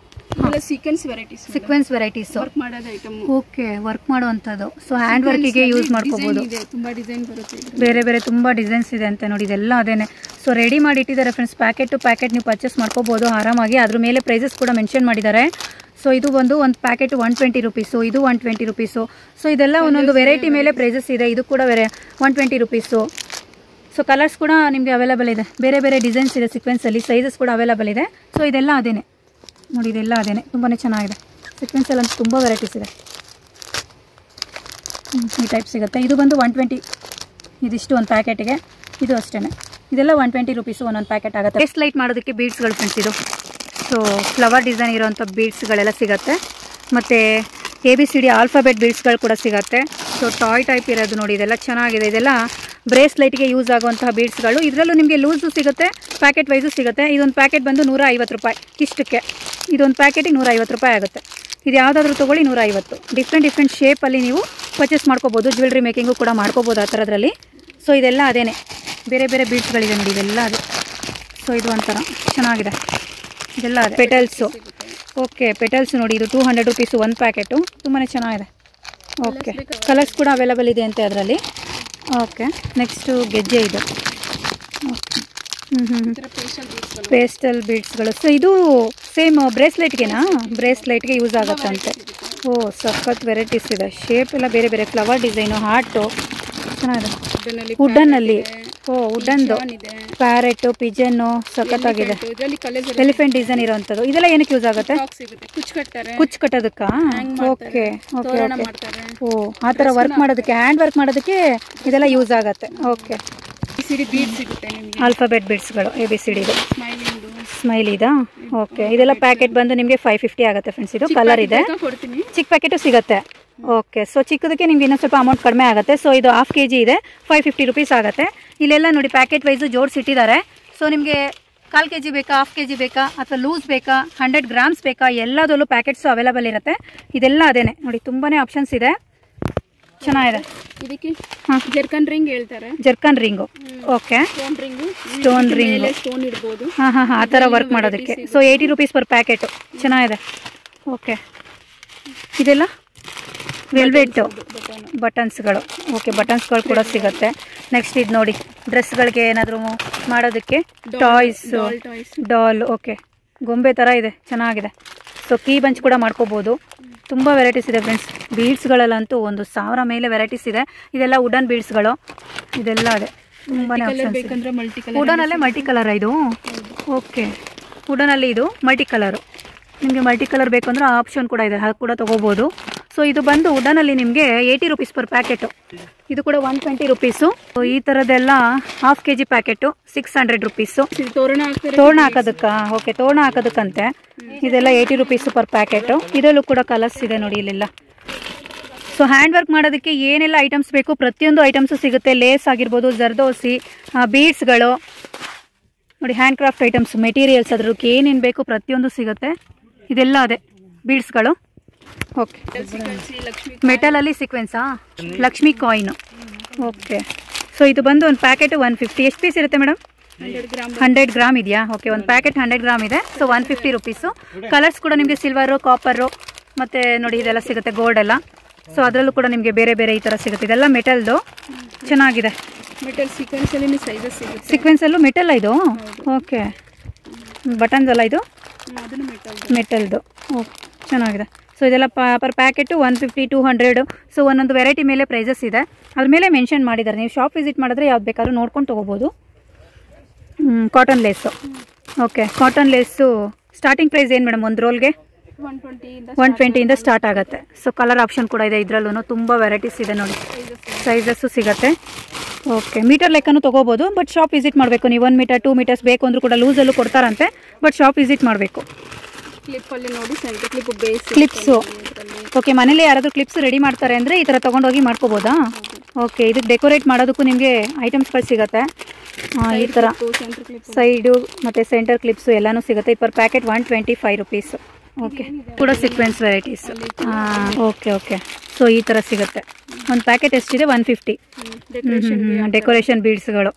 ಸೀಕ್ವೆನ್ಸ್ ವೆರೈಟೀಸು ವರ್ಕ್ ಮಾಡೋದು ಐಟಮ್. ಓಕೆ, ವರ್ಕ್ ಮಾಡುವಂಥದ್ದು. ಸೊ ಹ್ಯಾಂಡ್ ವರ್ಕಿಗೆ ಯೂಸ್ ಮಾಡ್ಕೋಬೋದು. ತುಂಬ ಡಿಸೈನ್ ಬರುತ್ತೆ, ಬೇರೆ ಬೇರೆ ತುಂಬ ಡಿಸೈನ್ಸ್ ಇದೆ ಅಂತ ನೋಡಿ, ಇದೆಲ್ಲ ಅದೇನೆ. ಸೊ ರೆಡಿ ಮಾಡಿ ಇಟ್ಟಿದ್ದಾರೆ ಫ್ರೆಂಡ್ಸ್, ಪ್ಯಾಕೆಟ್ ಟು ಪ್ಯಾಕೆಟ್ ನೀವು ಪರ್ಚೇಸ್ ಮಾಡ್ಕೋಬೋದು ಆರಾಮಾಗಿ. ಅದ್ರ ಮೇಲೆ ಪ್ರೈಸಸ್ ಕೂಡ ಮೆನ್ಷನ್ ಮಾಡಿದ್ದಾರೆ. ಸೊ ಇದು ಒಂದು ಪ್ಯಾಕೆಟ್ 120 ರೂಪೀಸು, ಇದು 120 ರೂಪೀಸು. ಸೊ ಇದೆಲ್ಲ ಒಂದೊಂದು ವೆರೈಟಿ ಮೇಲೆ ಪ್ರೈಸಸ್ ಇದೆ. ಇದು ಕೂಡ 120 ರೂಪೀಸು. ಸೊ ಕಲರ್ಸ್ ಕೂಡ ನಿಮಗೆ ಅವೈಲೇಬಲ್ ಇದೆ, ಬೇರೆ ಬೇರೆ ಡಿಸೈನ್ಸ್ ಇದೆ ಸೀಕ್ವೆನ್ಸಲ್ಲಿ, ಸೈಜಸ್ ಕೂಡ ಅವೈಲೇಬಲ್ ಇದೆ. ಸೊ ಇದೆಲ್ಲ ಅದೇನೆ ನೋಡಿ, ಇದೆಲ್ಲ ಅದೇನೆ, ತುಂಬಾ ಚೆನ್ನಾಗಿದೆ. ಸೀಕ್ವೆನ್ಸಲ್ಲಂತೂ ತುಂಬ ವೆರೈಟೀಸ್ ಇದೆ, ಈ ಟೈಪ್ ಸಿಗುತ್ತೆ. ಇದು ಬಂದು 120, ಇದಿಷ್ಟು ಒಂದು ಪ್ಯಾಕೆಟಿಗೆ. ಇದು ಅಷ್ಟೇ, ಇದೆಲ್ಲ 120 ರೂಪೀಸು ಒಂದೊಂದು ಪ್ಯಾಕೆಟ್ ಆಗುತ್ತೆ. ಫೇಸ್ ಲೈಟ್ ಮಾಡೋದಕ್ಕೆ ಬೀಡ್ಸ್ಗಳು ಫ್ರೆಂಡ್ಸ್ ಇದು. ಸೊ ಫ್ಲವರ್ ಡಿಸೈನ್ ಇರೋವಂಥ ಬೀಡ್ಸ್ಗಳೆಲ್ಲ ಸಿಗುತ್ತೆ. ಮತ್ತು ABCD ಆಲ್ಫಾಬೆಟ್ ಬೀಡ್ಸ್ಗಳು ಕೂಡ ಸಿಗುತ್ತೆ. ಸೊ ಟಾಯ್ ಟೈಪ್ ಇರೋದು ನೋಡಿ, ಇದೆಲ್ಲ ಚೆನ್ನಾಗಿದೆ. ಇದೆಲ್ಲ ಬ್ರೇಸ್ಲೈಟ್ಗೆ ಯೂಸ್ ಆಗುವಂತಹ ಬೀಡ್ಸ್ಗಳು. ಇದರಲ್ಲೂ ನಿಮಗೆ ಲೂಸು ಸಿಗುತ್ತೆ, ಪ್ಯಾಕೆಟ್ ವೈಸು ಸಿಗುತ್ತೆ. ಇದೊಂದು ಪ್ಯಾಕೆಟ್ ಬಂದು 150 ರೂಪಾಯಿ ಇಷ್ಟಕ್ಕೆ. ಇದೊಂದು ಪ್ಯಾಕೆಟಿಗೆ 150 ರೂಪಾಯಿ ಆಗುತ್ತೆ. ಇದು ಯಾವುದಾದ್ರೂ ತೊಗೊಳ್ಳಿ 150. ಡಿಫ್ರೆಂಟ್ ಶೇಪಲ್ಲಿ ನೀವು ಪರ್ಚೇಸ್ ಮಾಡ್ಕೋಬೋದು. ಜ್ಯುವೆಲ್ರಿ ಮೇಕಿಂಗು ಕೂಡ ಮಾಡ್ಕೋಬೋದು ಆ ಥರದ್ರಲ್ಲಿ. ಸೊ ಇದೆಲ್ಲ ಅದೇನೆ, ಬೇರೆ ಬೇರೆ ಬೀಡ್ಸ್ಗಳಿದೆ ನೋಡಿ, ಇದೆಲ್ಲ ಅದೇ. ಸೊ ಇದು ಒಂಥರ ಚೆನ್ನಾಗಿದೆ, ಇದೆಲ್ಲ ಅದೇ. ಪೆಟಲ್ಸು, ಓಕೆ, ಪೆಟಲ್ಸ್ ನೋಡಿ, ಇದು 200 ರೂಪೀಸು ಒಂದು ಪ್ಯಾಕೆಟು, ತುಂಬಾ ಚೆನ್ನಾಗಿದೆ. ಓಕೆ, ಕಲರ್ಸ್ ಕೂಡ ಅವೈಲೇಬಲ್ ಇದೆ ಅಂತೆ ಅದರಲ್ಲಿ. ಓಕೆ, ನೆಕ್ಸ್ಟು ಗೆಜ್ಜೆ ಇದು. ಓಕೆ, ಪೇಸ್ಟಲ್ ಬೀಡ್ಸ್ಗಳು. ಸೊ ಇದು ಸೇಮ್ ಬ್ರೇಸ್ಲೈಟ್ಗೆನಾ? ಬ್ರೇಸ್ಲೈಟ್ಗೆ ಯೂಸ್ ಆಗುತ್ತಂತೆ. ಓ, ಸಖತ್ ವೆರೈಟೀಸ್ ಇದೆ. ಶೇಪ್ ಎಲ್ಲ ಬೇರೆ ಬೇರೆ, ಫ್ಲವರ್ ಡಿಸೈನು, ಹಾರ್ಟು, ಚೆನ್ನಾಗಿದೆ. ವುಡನ್ನಲ್ಲಿ, ಓ ವುಡನ್ದು ಪ್ಯಾರೆಟು, ಪಿಜನ್ನು, ಸಖತ್ತಾಗಿದೆ. ಎಲಿಫೆಂಟ್ ಡಿಸೈನ್ ಇರೋವಂಥದ್ದು. ಇದೆಲ್ಲ ಏನಕ್ಕೆ ಯೂಸ್ ಆಗುತ್ತೆ? ಕುಚ್ಚು ಕಟ್ಟೋದಕ್ಕಾ? Okay okay okay. ಓ, ಆ ಥರ ವರ್ಕ್ ಮಾಡೋದಕ್ಕೆ, ಹ್ಯಾಂಡ್ ವರ್ಕ್ ಮಾಡೋದಕ್ಕೆ ಇದೆಲ್ಲ ಯೂಸ್ ಆಗುತ್ತೆ. ಓಕೆ, ABCD ಬೀಡ್ಸ್ ಸಿಗುತ್ತೆ ನಿಮಗೆ. ಆಲ್ಫಾಬೆಟ್ ಬೀಡ್ಸ್ಗಳು ABCD ಇದು ಸ್ಮೈಲಿಂದು ಸ್ಮೈಲಿದಾ. ಓಕೆ, ಇದೆಲ್ಲ ಪ್ಯಾಕೆಟ್ ಬಂದು ನಿಮಗೆ 550 ಆಗುತ್ತೆ ಫ್ರೆಂಡ್ಸ್. ಇದು ಕಲರ್ ಇದೆ, ಕೊಡ್ತೀನಿ. ಚಿಕ್ಕ ಪ್ಯಾಕೆಟು ಸಿಗುತ್ತೆ. ಓಕೆ, ಸೊ ಚಿಕ್ಕದಕ್ಕೆ ನಿಮ್ಗೆ ಇನ್ನೊಂದು ಸ್ವಲ್ಪ ಅಮೌಂಟ್ ಕಡಿಮೆ ಆಗುತ್ತೆ. ಸೊ ಇದು ಹಾಫ್ kg ಇದೆ, 550 ರುಪೀಸ್ ಆಗುತ್ತೆ. ಇಲ್ಲೆಲ್ಲ ನೋಡಿ ಪ್ಯಾಕೆಟ್ ವೈಸು ಜೋಡಿಸಿಟ್ಟಿದ್ದಾರೆ. ಸೊ ನಿಮಗೆ 1/4 kg ಬೇಕಾ, ಹಾಫ್ kg ಬೇಕಾ, ಅಥವಾ ಲೂಸ್ ಬೇಕಾ, 100 ಗ್ರಾಮ್ಸ್ ಬೇಕಾ, ಎಲ್ಲದರಲ್ಲೂ ಪ್ಯಾಕೆಟ್ಸು ಅವೈಲೇಬಲ್ ಇರುತ್ತೆ. ಇದೆಲ್ಲ ಅದೇನೆ ನೋಡಿ, ತುಂಬಾ ಆಪ್ಷನ್ಸ್ ಇದೆ, ಚೆನ್ನಾಗಿದೆ. ಇದಕ್ಕೆ ಜರ್ಕನ್ ರಿಂಗ್ ಹೇಳ್ತಾರೆ. Zircon ring. Okay, stone ring. Stone ring. Stone ಇಡ್ಬೋದು. ಹಾಂ ಆ ಥರ ವರ್ಕ್ ಮಾಡೋದಕ್ಕೆ. ಸೊ 80 ರುಪೀಸ್ ಪರ್ ಪ್ಯಾಕೆಟು, ಚೆನ್ನಾಗಿದೆ. ಓಕೆ, ಇದೆಲ್ಲ ವೆಲ್ವೆಟ್ಟು ಬಟನ್ಸ್ಗಳು. ಓಕೆ, ಬಟನ್ಸ್ಗಳು ಕೂಡ ಸಿಗುತ್ತೆ. ನೆಕ್ಸ್ಟ್ ಇದು ನೋಡಿ, ಡ್ರೆಸ್ಗಳಿಗೆ ಏನಾದರೂ ಮಾಡೋದಕ್ಕೆ ಟಾಯ್ಸು, ಡಾಲ್. ಓಕೆ, ಗೊಂಬೆ ಥರ ಇದೆ, ಚೆನ್ನಾಗಿದೆ. ಸೊ ಕೀ ಬಂಚ್ ಕೂಡ ಮಾಡ್ಕೋಬೋದು. ತುಂಬ ವೆರೈಟೀಸ್ ಇದೆ ಫ್ರೆಂಡ್ಸ್. ಬೀಡ್ಸ್ಗಳಲ್ಲಂತೂ 1000 ಮೇಲೆ ವೆರೈಟೀಸ್ ಇದೆ. ಇದೆಲ್ಲ ವುಡನ್ ಬೀಡ್ಸ್ಗಳು, ಇದೆಲ್ಲ ಇದೆ. ತುಂಬಾ ಆಪ್ಷನ್ಸ್. ವುಡನಲ್ಲೇ ಮಲ್ಟಿ ಕಲರ್ ಇದು. ಓಕೆ, ವುಡನಲ್ಲಿ ಇದು ಮಲ್ಟಿ ಕಲರು. ನಿಮಗೆ ಮಲ್ಟಿ ಕಲರ್ ಬೇಕು ಅಂದರೆ ಆ ಆಪ್ಷನ್ ಕೂಡ ಇದೆ, ಅದು ಕೂಡ ತೊಗೋಬೋದು. ಸೊ ಇದು ಬಂದು ವುಡನಲ್ಲಿ ನಿಮಗೆ 80 ರುಪೀಸ್ ಪರ್ ಪ್ಯಾಕೆಟು. ಇದು ಕೂಡ 120 ರುಪೀಸು. ಈ ಥರದ್ದೆಲ್ಲ ಹಾಫ್ kg ಪ್ಯಾಕೆಟು 600 ರುಪೀಸು. ತೋರಣ ಹಾಕೋದಕ್ಕೆ. ಓಕೆ, ತೋರಣ ಹಾಕೋದಕ್ಕಂತೆ. ಇದೆಲ್ಲ 80 ರುಪೀಸು ಪರ್ ಪ್ಯಾಕೆಟು. ಇದರಲ್ಲೂ ಕೂಡ ಕಲರ್ಸ್ ಇದೆ ನೋಡಿ ಇಲ್ಲೆಲ್ಲ. ಸೊ ಹ್ಯಾಂಡ್ ವರ್ಕ್ ಮಾಡೋದಕ್ಕೆ ಏನೆಲ್ಲ ಐಟಮ್ಸ್ ಬೇಕು ಪ್ರತಿಯೊಂದು ಐಟಮ್ಸು ಸಿಗುತ್ತೆ. ಲೇಸ್ ಆಗಿರ್ಬೋದು, ಜರ್ದೋಸಿ, ಬೀಡ್ಸ್ಗಳು ನೋಡಿ, ಹ್ಯಾಂಡ್ ಕ್ರಾಫ್ಟ್ ಐಟಮ್ಸ್, ಮೆಟೀರಿಯಲ್ಸ್, ಅದ್ರಕ್ಕೆ ಏನೇನು ಬೇಕು ಪ್ರತಿಯೊಂದು ಸಿಗುತ್ತೆ. ಇದೆಲ್ಲ ಅದೇ ಬೀಡ್ಸ್ಗಳು. ಓಕೆ, ಮೆಟಲಲ್ಲಿ ಸೀಕ್ವೆನ್ಸಾ, ಲಕ್ಷ್ಮಿ ಕಾಯಿನು. ಓಕೆ, ಸೊ ಇದು ಬಂದು ಒಂದು ಪ್ಯಾಕೆಟು 150. ಎಷ್ಟು ಪೀಸ್ ಇರುತ್ತೆ ಮೇಡಮ್? 100 ಗ್ರಾಮ್ ಇದೆಯಾ? ಓಕೆ, ಒಂದು ಪ್ಯಾಕೆಟ್ 100 ಗ್ರಾಮ್ ಇದೆ. So 150 rupees. ಕಲರ್ಸ್ ಕೂಡ ನಿಮಗೆ ಸಿಲ್ವರು, ಕಾಪರು, ಮತ್ತು ನೋಡಿ ಇದೆಲ್ಲ ಸಿಗುತ್ತೆ, ಗೋಲ್ಡ್ ಎಲ್ಲ. ಸೊ ಅದರಲ್ಲೂ ಕೂಡ ನಿಮಗೆ ಬೇರೆ ಬೇರೆ ಈ ಥರ ಸಿಗುತ್ತೆ. ಇದೆಲ್ಲ ಮೆಟಲ್ದು, ಚೆನ್ನಾಗಿದೆ. ಮೆಟಲ್ ಸೀಕ್ವೆನ್ಸಲ್ಲಿ ಸೈಜಸ್ ಸಿಗುತ್ತೆ. ಸೀಕ್ವೆನ್ಸಲ್ಲೂ ಮೆಟಲ್ ಇದು. ಓಕೆ, ಬಟನ್ಸ್ ಅಲ್ಲ ಇದು, ಅದನ್ನು ಮೆಟಲ್ದು. ಓಕೆ, ಚೆನ್ನಾಗಿದೆ. ಸೊ ಇದೆಲ್ಲ ಪರ್ ಪ್ಯಾಕೆಟು 150, 200. ಸೊ ಒಂದೊಂದು ವೆರೈಟಿ ಮೇಲೆ ಪ್ರೈಸಸ್ ಇದೆ, ಅದ್ರ ಮೇಲೆ ಮೆನ್ಷನ್ ಮಾಡಿದ್ದಾರೆ. ನೀವು ಶಾಪ್ ವಿಸಿಟ್ ಮಾಡಿದ್ರೆ ಯಾವ್ದು ಬೇಕಾದ್ರೂ ನೋಡ್ಕೊಂಡು ತೊಗೋಬೋದು. ಕಾಟನ್ ಲೇಸು. ಓಕೆ, ಕಾಟನ್ ಲೇಸು ಸ್ಟಾರ್ಟಿಂಗ್ ಪ್ರೈಸ್ ಏನು ಮೇಡಮ್? ಒಂದು ರೋಲ್ಗೆ 120ಇಂದ ಸ್ಟಾರ್ಟ್ ಆಗುತ್ತೆ. ಸೊ ಕಲರ್ ಆಪ್ಷನ್ ಕೂಡ ಇದೆ ಇದರಲ್ಲೂ. ತುಂಬ ವೆರೈಟೀಸ್ ಇದೆ ನೋಡಿ, ಸೈಜಸ್ಸು ಸಿಗುತ್ತೆ. ಓಕೆ, ಮೀಟರ್ ಲೆಕ್ಕನೂ ತೊಗೋಬೋದು. ಬಟ್ ಶಾಪ್ ವಿಸಿಟ್ ಮಾಡಬೇಕು ನೀವು. 1 ಮೀಟರ್ 2 ಮೀಟರ್ಸ್ ಬೇಕು ಅಂದರೂ ಕೂಡ ಲೂಸಲ್ಲೂ ಕೊಡ್ತಾರಂತೆ. ಬಟ್ ಶಾಪ್ ವಿಸಿಟ್ ಮಾಡಬೇಕು. ಕ್ಲಿಪ್ಪಲ್ಲಿ ನೋಡಿ, centre clip base clips. Okay, ಮನೇಲಿ ಯಾರಾದರೂ ಕ್ಲಿಪ್ಸ್ ರೆಡಿ ಮಾಡ್ತಾರೆ ಅಂದರೆ ಈ ಥರ ತೊಗೊಂಡೋಗಿ ಮಾಡ್ಕೋಬೋದಾ? ಓಕೆ, ಇದಕ್ಕೆ ಡೆಕೋರೇಟ್ ಮಾಡೋದಕ್ಕೂ ನಿಮಗೆ ಐಟಮ್ಸ್ಗಳು ಸಿಗುತ್ತೆ. ಈ ಥರ ಸೈಡು ಮತ್ತು ಸೆಂಟರ್ ಕ್ಲಿಪ್ಸು ಎಲ್ಲನೂ ಸಿಗುತ್ತೆ. Per packet 125 rupees. ಓಕೆ, ಕೂಡ sequence varieties. Okay okay, so ಈ ಥರ ಸಿಗುತ್ತೆ. ಒಂದು ಪ್ಯಾಕೆಟ್ ಎಷ್ಟಿದೆ? 150. ಡೆಕೋರೇಷನ್ ಬೀಡ್ಸ್ಗಳು.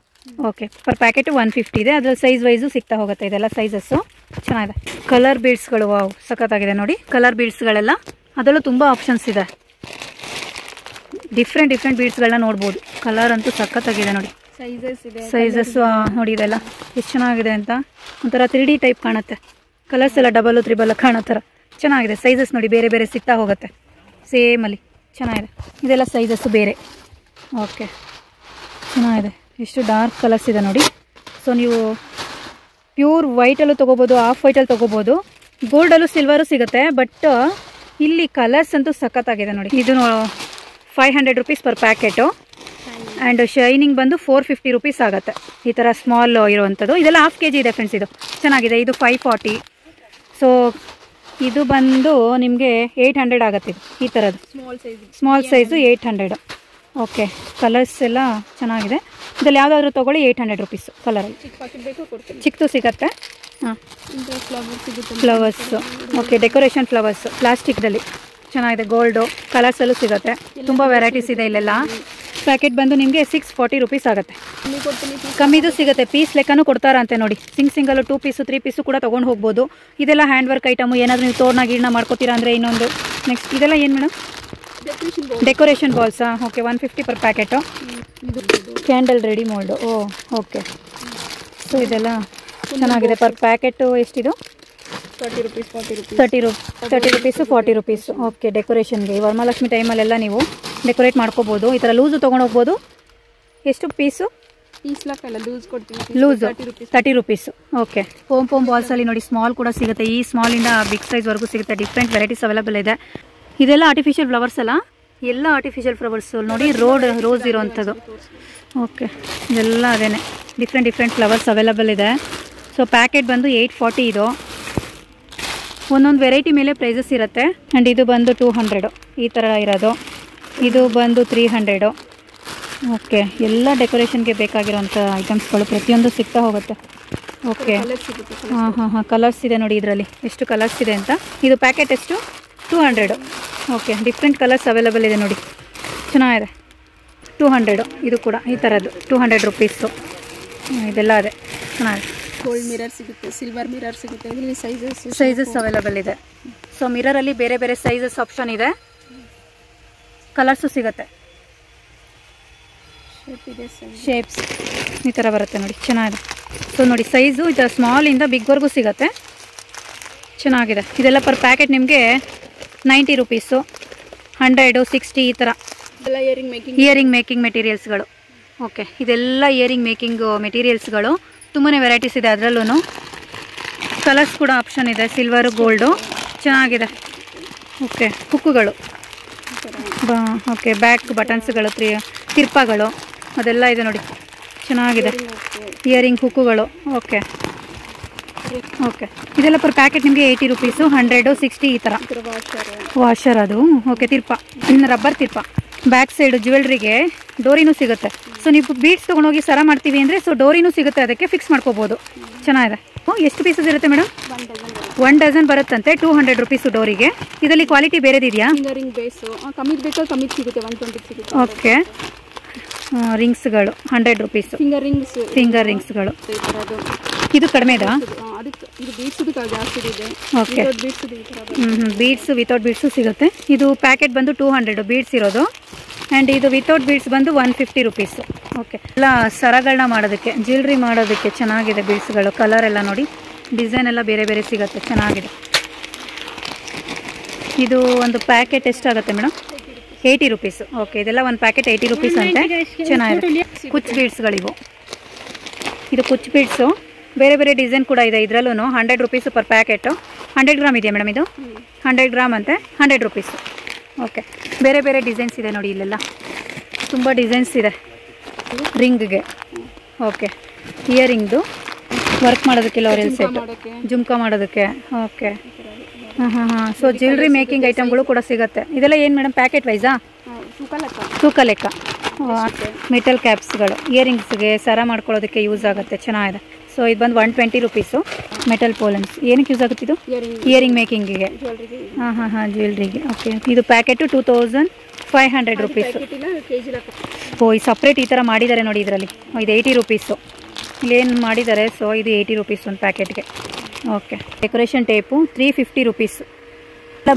ಓಕೆ, ಪರ್ ಪ್ಯಾಕೆಟು 150 ಇದೆ. ಅದ್ರಲ್ಲಿ ಸೈಜ್ ವೈಸು ಸಿಗ್ತಾ ಹೋಗುತ್ತೆ. ಇದೆಲ್ಲ ಸೈಜಸ್ಸು ಚೆನ್ನಾಗಿದೆ. ಕಲರ್ ಬೀಡ್ಸ್ಗಳು, ವಾವ್ ಸಖತ್ತಾಗಿದೆ ನೋಡಿ. ಕಲರ್ ಬೀಡ್ಸ್ಗಳೆಲ್ಲ ಅದರಲ್ಲೂ ತುಂಬ ಆಪ್ಷನ್ಸ್ ಇದೆ. ಡಿಫ್ರೆಂಟ್ ಬೀಡ್ಸ್ಗಳನ್ನ ನೋಡ್ಬೋದು. ಕಲರ್ ಅಂತೂ ಸಖತ್ತಾಗಿದೆ ನೋಡಿ. ಸೈಜಸ್ಸು ನೋಡಿ, ಇದೆಲ್ಲ ಎಷ್ಟು ಚೆನ್ನಾಗಿದೆ ಅಂತ. ಒಂಥರ 3D ಟೈಪ್ ಕಾಣುತ್ತೆ. ಕಲರ್ಸ್ ಎಲ್ಲ ಡಬಲ್ ತ್ರಿಬಲ್ ಕಾಣೋ ಥರ ಚೆನ್ನಾಗಿದೆ. ಸೈಜಸ್ ನೋಡಿ, ಬೇರೆ ಬೇರೆ ಸಿಗ್ತಾ ಹೋಗುತ್ತೆ ಸೇಮಲ್ಲಿ. ಚೆನ್ನಾಗಿದೆ. ಇದೆಲ್ಲ ಸೈಜಸ್ಸು ಬೇರೆ. ಓಕೆ, ಚೆನ್ನಾಗಿದೆ. ಎಷ್ಟು ಡಾರ್ಕ್ ಕಲರ್ಸ್ ಇದೆ ನೋಡಿ. ಸೊ ನೀವು ಪ್ಯೂರ್ ವೈಟಲ್ಲೂ ತೊಗೋಬೋದು, ಆಫ್ ವೈಟಲ್ಲಿ ತೊಗೋಬೋದು. ಗೋಲ್ಡಲ್ಲೂ ಸಿಲ್ವರು ಸಿಗುತ್ತೆ. ಬಟ್ ಇಲ್ಲಿ ಕಲರ್ಸ್ ಅಂತೂ ಸಖತ್ತಾಗಿದೆ ನೋಡಿ. ಇದು 500 rupees per packet. And shining ಬಂದು 450 ರುಪೀಸ್ ಆಗುತ್ತೆ. ಈ ಥರ ಸ್ಮಾಲ್ ಇರುವಂಥದ್ದು. ಇದೆಲ್ಲ ಹಾಫ್ kg ಇದೆ ಫ್ರೆಂಡ್ಸ್. ಇದು ಚೆನ್ನಾಗಿದೆ. ಇದು 540. ಸೊ ಇದು ಬಂದು ನಿಮಗೆ 800 ಆಗುತ್ತೆ. ಇದು ಈ ಥರದ್ದು ಸ್ಮಾಲ್ ಸೈಜು 800. ಓಕೆ, ಕಲರ್ಸ್ ಎಲ್ಲ ಚೆನ್ನಾಗಿದೆ. ಇದರಲ್ಲಿ ಯಾವುದಾದ್ರೂ ತೊಗೊಳ್ಳಿ, 800 ರುಪೀಸು ಕಲರಲ್ಲಿ. ಚಿಕ್ಕದು ಸಿಗುತ್ತೆ. ಹಾಂ, ಫ್ಲವರ್ಸು. ಓಕೆ, ಡೆಕೋರೇಷನ್ ಫ್ಲವರ್ಸು ಪ್ಲಾಸ್ಟಿಕ್ದಲ್ಲಿ ಚೆನ್ನಾಗಿದೆ. ಗೋಲ್ಡು ಕಲರ್ಸಲ್ಲೂ ಸಿಗುತ್ತೆ. ತುಂಬ ವೆರೈಟೀಸ್ ಇದೆ ಇಲ್ಲೆಲ್ಲ. ಪ್ಯಾಕೆಟ್ ಬಂದು ನಿಮಗೆ 640 ರುಪೀಸ್ ಆಗುತ್ತೆ. ಕಮ್ಮಿದು ಸಿಗುತ್ತೆ. ಪೀಸ್ ಲೆಕ್ಕನೂ ಕೊಡ್ತಾರಂತೆ ನೋಡಿ. ಸಿಂಗಲ್ಲು 2 ಪೀಸು 3 ಪೀಸು ಕೂಡ ತೊಗೊಂಡು ಹೋಗ್ಬೋದು. ಇದೆಲ್ಲ ಹ್ಯಾಂಡ್ ವರ್ಕ್ ಐಟಮು. ಏನಾದರೂ ನೀವು ತೋರಣ ಗೀರ್ಣ ಮಾಡ್ಕೋತೀರಾ ಅಂದರೆ ಇನ್ನೊಂದು. ನೆಕ್ಸ್ಟ್ ಇದೆಲ್ಲ ಏನು ಮೇಡಮ್? ಡೆಕೋರೇಷನ್ ಬಾಲ್ಸಾ? Okay, 150 per packet. Candle ready mould. Okay, so ಇದೆಲ್ಲ ಚೆನ್ನಾಗಿದೆ. ಪರ್ ಪ್ಯಾಕೆಟು ಎಷ್ಟಿದು? 30 ರುಪೀಸ್ 30 ರುಪೀಸು 40 ರುಪೀಸು. ಓಕೆ, ಡೆಕೋರೇಷನ್ಗೆ ವರಮಹಾಲಕ್ಷ್ಮಿ ಟೈಮಲ್ಲೆಲ್ಲ ನೀವು ಡೆಕೋರೇಟ್ ಮಾಡ್ಕೋಬೋದು. ಈ ಥರ ಲೂಸು ತೊಗೊಂಡೋಗ್ಬೋದು. ಎಷ್ಟು piece? Loose 30 rupees. Okay, pom ಬಾಲ್ಸಲ್ಲಿ ನೋಡಿ, ಸ್ಮಾಲ್ ಕೂಡ ಸಿಗುತ್ತೆ. ಈ ಸ್ಮಾಲಿಂದ ಬಿಗ್ ಸೈಜ್ವರೆಗೂ ಸಿಗುತ್ತೆ. ಡಿಫ್ರೆಂಟ್ ವೆರೈಟೀಸ್ ಅವೈಲೇಬಲ್ ಇದೆ. ಇದೆಲ್ಲ ಆರ್ಟಿಫಿಷಿಯಲ್ ಫ್ಲವರ್ಸ್ ಅಲ್ಲ? ಎಲ್ಲ ಆರ್ಟಿಫಿಷಿಯಲ್ ಫ್ಲವರ್ಸು ನೋಡಿ, ರೋಸ್ ಇರೋವಂಥದ್ದು. ಓಕೆ, ಇದೆಲ್ಲ ಅದೇನೆ ಡಿಫ್ರೆಂಟ್ ಫ್ಲವರ್ಸ್ ಅವೈಲಬಲ್ ಇದೆ. ಸೊ ಪ್ಯಾಕೆಟ್ ಬಂದು 840 ಇದು. ಒಂದೊಂದು ವೆರೈಟಿ ಮೇಲೆ ಪ್ರೈಸಸ್ ಇರುತ್ತೆ. ಆ್ಯಂಡ್ ಇದು ಬಂದು 200 ಈ ಥರ ಇರೋದು. ಇದು ಬಂದು 300. ಓಕೆ, ಎಲ್ಲ ಡೆಕೋರೇಷನ್ಗೆ ಬೇಕಾಗಿರೋಂಥ ಐಟಮ್ಸ್ಗಳು ಪ್ರತಿಯೊಂದು ಸಿಗ್ತಾ ಹೋಗುತ್ತೆ. ಓಕೆ, ಹಾಂ ಕಲರ್ಸ್ ಇದೆ ನೋಡಿ, ಇದರಲ್ಲಿ ಎಷ್ಟು ಕಲರ್ಸ್ ಇದೆ ಅಂತ. ಇದು ಪ್ಯಾಕೆಟ್ ಎಷ್ಟು? 200. ಓಕೆ, ಡಿಫ್ರೆಂಟ್ ಕಲರ್ಸ್ ಅವೈಲಬಲ್ ಇದೆ ನೋಡಿ, ಚೆನ್ನಾಗಿದೆ. 200 ಇದು ಕೂಡ ಈ ಥರದ್ದು 200 ರುಪೀಸು. ಇದೆಲ್ಲ ಅದೇ ಚೆನ್ನಾಗಿದೆ. ಗೋಲ್ಡ್ ಮಿರರ್ ಸಿಗುತ್ತೆ, ಸಿಲ್ವರ್ ಮಿರರ್ ಸಿಗುತ್ತೆ. ಇದರಲ್ಲಿ ಸೈಜಸ್ ಅವೈಲಬಲ್ ಇದೆ. ಸೊ ಮಿರರಲ್ಲಿ ಬೇರೆ ಬೇರೆ ಸೈಜಸ್ ಆಪ್ಷನ್ ಇದೆ, ಕಲರ್ಸು ಸಿಗುತ್ತೆ, ಶೇಪ್ಸ್ ಈ ಥರ ಬರುತ್ತೆ ನೋಡಿ, ಚೆನ್ನಾಗಿದೆ. ಸೊ ನೋಡಿ ಸೈಜು ಇದು ಸ್ಮಾಲಿಂದ ಬಿಗ್ವರೆಗೂ ಸಿಗುತ್ತೆ, ಚೆನ್ನಾಗಿದೆ. ಇದೆಲ್ಲ ಪರ್ ಪ್ಯಾಕೆಟ್ ನಿಮಗೆ 90 ರುಪೀಸು, 100, 60 ಈ ಥರ. ಇಯರಿಂಗ್ ಮೇಕಿಂಗ್ ಮೆಟೀರಿಯಲ್ಸ್ಗಳು. ಓಕೆ, ಇದೆಲ್ಲ ಇಯರಿಂಗ್ ಮೇಕಿಂಗ್ ಮೆಟೀರಿಯಲ್ಸ್ಗಳು. ತುಂಬಾ ವೆರೈಟೀಸ್ ಇದೆ, ಅದರಲ್ಲೂ ಕಲರ್ಸ್ ಕೂಡ ಆಪ್ಷನ್ ಇದೆ, ಸಿಲ್ವರು ಗೋಲ್ಡು, ಚೆನ್ನಾಗಿದೆ. ಓಕೆ, ಹುಕ್ಕುಗಳು, ಓಕೆ ಬ್ಯಾಕ್ ಬಟನ್ಸ್ಗಳು, ತಿರ್ಪಗಳು ಅದೆಲ್ಲ ಇದೆ ನೋಡಿ, ಚೆನ್ನಾಗಿದೆ. ಇಯರಿಂಗ್ ಹುಕ್ಕುಗಳು. ಓಕೆ ಓಕೆ, ಇದೆಲ್ಲ ಪರ್ ಪ್ಯಾಕೆಟ್ ನಿಮಗೆ 80 ರುಪೀಸು, 100, 60 ಈ ಥರ. ವಾಷರ್ ಅದು. ಓಕೆ, ತಿರ್ಪ, ಇನ್ನು ರಬ್ಬರ್ ತಿರ್ಪ. ಬ್ಯಾಕ್ ಸೈಡು ಜ್ಯುವೆಲ್ರಿಗೆ ಡೋರಿನೂ ಸಿಗುತ್ತೆ. ಸೊ ನೀವು ಬೀಡ್ಸ್ ತೊಗೊಂಡೋಗಿ ಸರ ಮಾಡ್ತೀವಿ ಅಂದರೆ ಸೊ ಡೋರಿನೂ ಸಿಗುತ್ತೆ, ಅದಕ್ಕೆ ಫಿಕ್ಸ್ ಮಾಡ್ಕೋಬೋದು. ಚೆನ್ನಾಗಿದೆ. ಎಷ್ಟು ಪೀಸಸ್ ಇರುತ್ತೆ ಮೇಡಮ್? 1 ಡಜನ್ ಬರುತ್ತಂತೆ, 200 ರುಪೀಸು ಡೋರಿಗೆ. ಇದರಲ್ಲಿ ಕ್ವಾಲಿಟಿ ಬೇರೆದಿದೆಯಾ? ಓಕೆ, ರಿಂಗ್ಸ್ಗಳು 100 ರುಪೀಸು. ಫಿಂಗರ್ ರಿಂಗ್ಸ್ಗಳು ಇದು ಕಡಿಮೆದಾ? ಓಕೆ, ಬೀಡ್ಸು ವಿತೌಟ್ ಬೀಡ್ಸು ಸಿಗುತ್ತೆ. ಇದು ಪ್ಯಾಕೆಟ್ ಬಂದು 200 ಬೀಡ್ಸ್ ಇರೋದು. ಆ್ಯಂಡ್ ಇದು ವಿತೌಟ್ ಬೀಡ್ಸ್ ಬಂದು 150 ರುಪೀಸು. ಓಕೆ, ಎಲ್ಲ ಸರಗಳನ್ನ ಮಾಡೋದಕ್ಕೆ, ಜ್ಯುವೆಲ್ರಿ ಮಾಡೋದಕ್ಕೆ ಚೆನ್ನಾಗಿದೆ. ಬೀಡ್ಸ್ಗಳು ಕಲರ್ ಎಲ್ಲ ನೋಡಿ, ಡಿಸೈನ್ ಎಲ್ಲ ಬೇರೆ ಬೇರೆ ಸಿಗುತ್ತೆ, ಚೆನ್ನಾಗಿದೆ. ಇದು ಒಂದು ಪ್ಯಾಕೆಟ್ ಎಷ್ಟಾಗುತ್ತೆ ಮೇಡಮ್? 80 ರುಪೀಸು. ಓಕೆ, ಇದೆಲ್ಲ ಒಂದು ಪ್ಯಾಕೆಟ್ 80 ರುಪೀಸ್ ಅಂತೆ, ಚೆನ್ನಾಗಿದೆ. ಕುಚ್ ಬೀಡ್ಸ್ಗಳಿವು. ಇದು ಕುಚ್ ಬೀಡ್ಸು, ಬೇರೆ ಬೇರೆ ಡಿಸೈನ್ ಕೂಡ ಇದೆ. ಇದರಲ್ಲೂ 100 ರುಪೀಸು ಪರ್ ಪ್ಯಾಕೆಟು. 100 ಗ್ರಾಮ್ ಇದೆಯಾ ಮೇಡಮ್? ಇದು 100 ಗ್ರಾಮ್ ಅಂತೆ, 100 ರುಪೀಸು. ಓಕೆ, ಬೇರೆ ಬೇರೆ ಡಿಸೈನ್ಸ್ ಇದೆ ನೋಡಿ, ಇಲ್ಲೆಲ್ಲ ತುಂಬ ಡಿಸೈನ್ಸ್ ಇದೆ. ರಿಂಗ್ಗೆ, ಓಕೆ, ಇಯರಿಂಗ್ದು ವರ್ಕ್ ಮಾಡೋದಕ್ಕೆಲ್ಲ ಅವರೆಲ್ಲ ಸೆಟ್, ಜುಮ್ಕಾ ಮಾಡೋದಕ್ಕೆ. ಓಕೆ, ಹಾಂ. ಸೊ ಜ್ಯುವೆಲ್ರಿ ಮೇಕಿಂಗ್ ಐಟಮ್ಗಳು ಕೂಡ ಸಿಗುತ್ತೆ. ಇದೆಲ್ಲ ಏನು ಮೇಡಮ್ ಪ್ಯಾಕೆಟ್ ವೈಸಾ? ತೂಕ ಲೆಕ್ಕ. ಮೆಟಲ್ ಕ್ಯಾಪ್ಸ್ಗಳು ಇಯರಿಂಗ್ಸ್ಗೆ ಸರ ಮಾಡ್ಕೊಳ್ಳೋದಕ್ಕೆ ಯೂಸ್ ಆಗುತ್ತೆ, ಚೆನ್ನಾಗಿದೆ. ಸೊ ಇದು ಬಂದು 120 ರುಪೀಸು. ಮೆಟಲ್ ಪೋಲೆನ್ಸ್ ಏನಕ್ಕೆ ಯೂಸ್ ಆಗುತ್ತೆ? ಇದು ಇಯರಿಂಗ್ ಮೇಕಿಂಗಿಗೆ. ಹಾಂ ಜ್ಯುವೆಲ್ರಿಗೆ. ಓಕೆ, ಇದು ಪ್ಯಾಕೆಟು 2500 ರುಪೀಸು. ಓ, ಈ ಸಪ್ರೇಟ್ ಈ ಥರ ಮಾಡಿದ್ದಾರೆ ನೋಡಿ ಇದರಲ್ಲಿ. ಇದು 80 ರುಪೀಸು ಇಲ್ಲೇನು ಮಾಡಿದ್ದಾರೆ. ಸೊ ಇದು 80 ರುಪೀಸ್ ಒಂದು ಪ್ಯಾಕೆಟ್ಗೆ. Okay, decoration tape 350 rupees.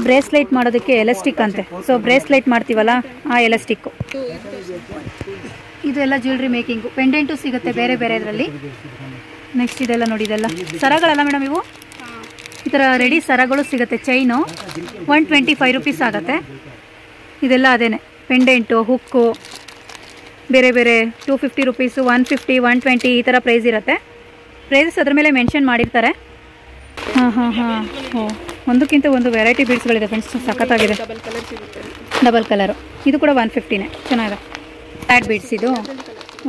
Bracelet ಮಾಡೋದಕ್ಕೆ ಎಲಾಸ್ಟಿಕ್ ಅಂತೆ. ಸೊ ಬ್ರೇಸ್ಲೈಟ್ ಮಾಡ್ತೀವಲ್ಲ ಆ ಎಲಾಸ್ಟಿಕ್ಕು. ಇದೆಲ್ಲ ಜ್ಯುವೆಲ್ರಿ ಮೇಕಿಂಗು. ಪೆಂಡೆಂಟು ಸಿಗುತ್ತೆ ಬೇರೆ ಬೇರೆ ಇದರಲ್ಲಿ. ನೆಕ್ಸ್ಟ್ ಇದೆಲ್ಲ ನೋಡಿ, ಇದೆಲ್ಲ ಸರಗಳಲ್ಲ ಮೇಡಮ್ ಇವು. ಈ ಥರ ರೆಡಿ ಸರಗಳು ಸಿಗುತ್ತೆ. ಚೈನು 125 ರುಪೀಸ್ ಆಗುತ್ತೆ. ಇದೆಲ್ಲ ಅದೇನೆ, ಪೆಂಡೆಂಟು, ಹುಕ್ಕು ಬೇರೆ ಬೇರೆ 250 ರುಪೀಸು, 150, 120 ಈ ಥರ ಪ್ರೈಸ್ ಇರುತ್ತೆ. ಪ್ರೈಸಸ್ ಅದ್ರ ಮೇಲೆ ಮೆನ್ಷನ್ ಮಾಡಿರ್ತಾರೆ. ಹಾಂ. ಓ, ಒಂದಕ್ಕಿಂತ ಒಂದು ವೆರೈಟಿ ಬೀಡ್ಸ್ಗಳಿದೆ ಫ್ರೆಂಡ್ಸ್, ಸಖತ್ತಾಗಿದೆ. Double colour. ಇದು ಕೂಡ 150ನೇ, ಚೆನ್ನಾಗಿದೆ. ಫ್ಲ್ಯಾಟ್ ಬೀಡ್ಸ್ ಇದು.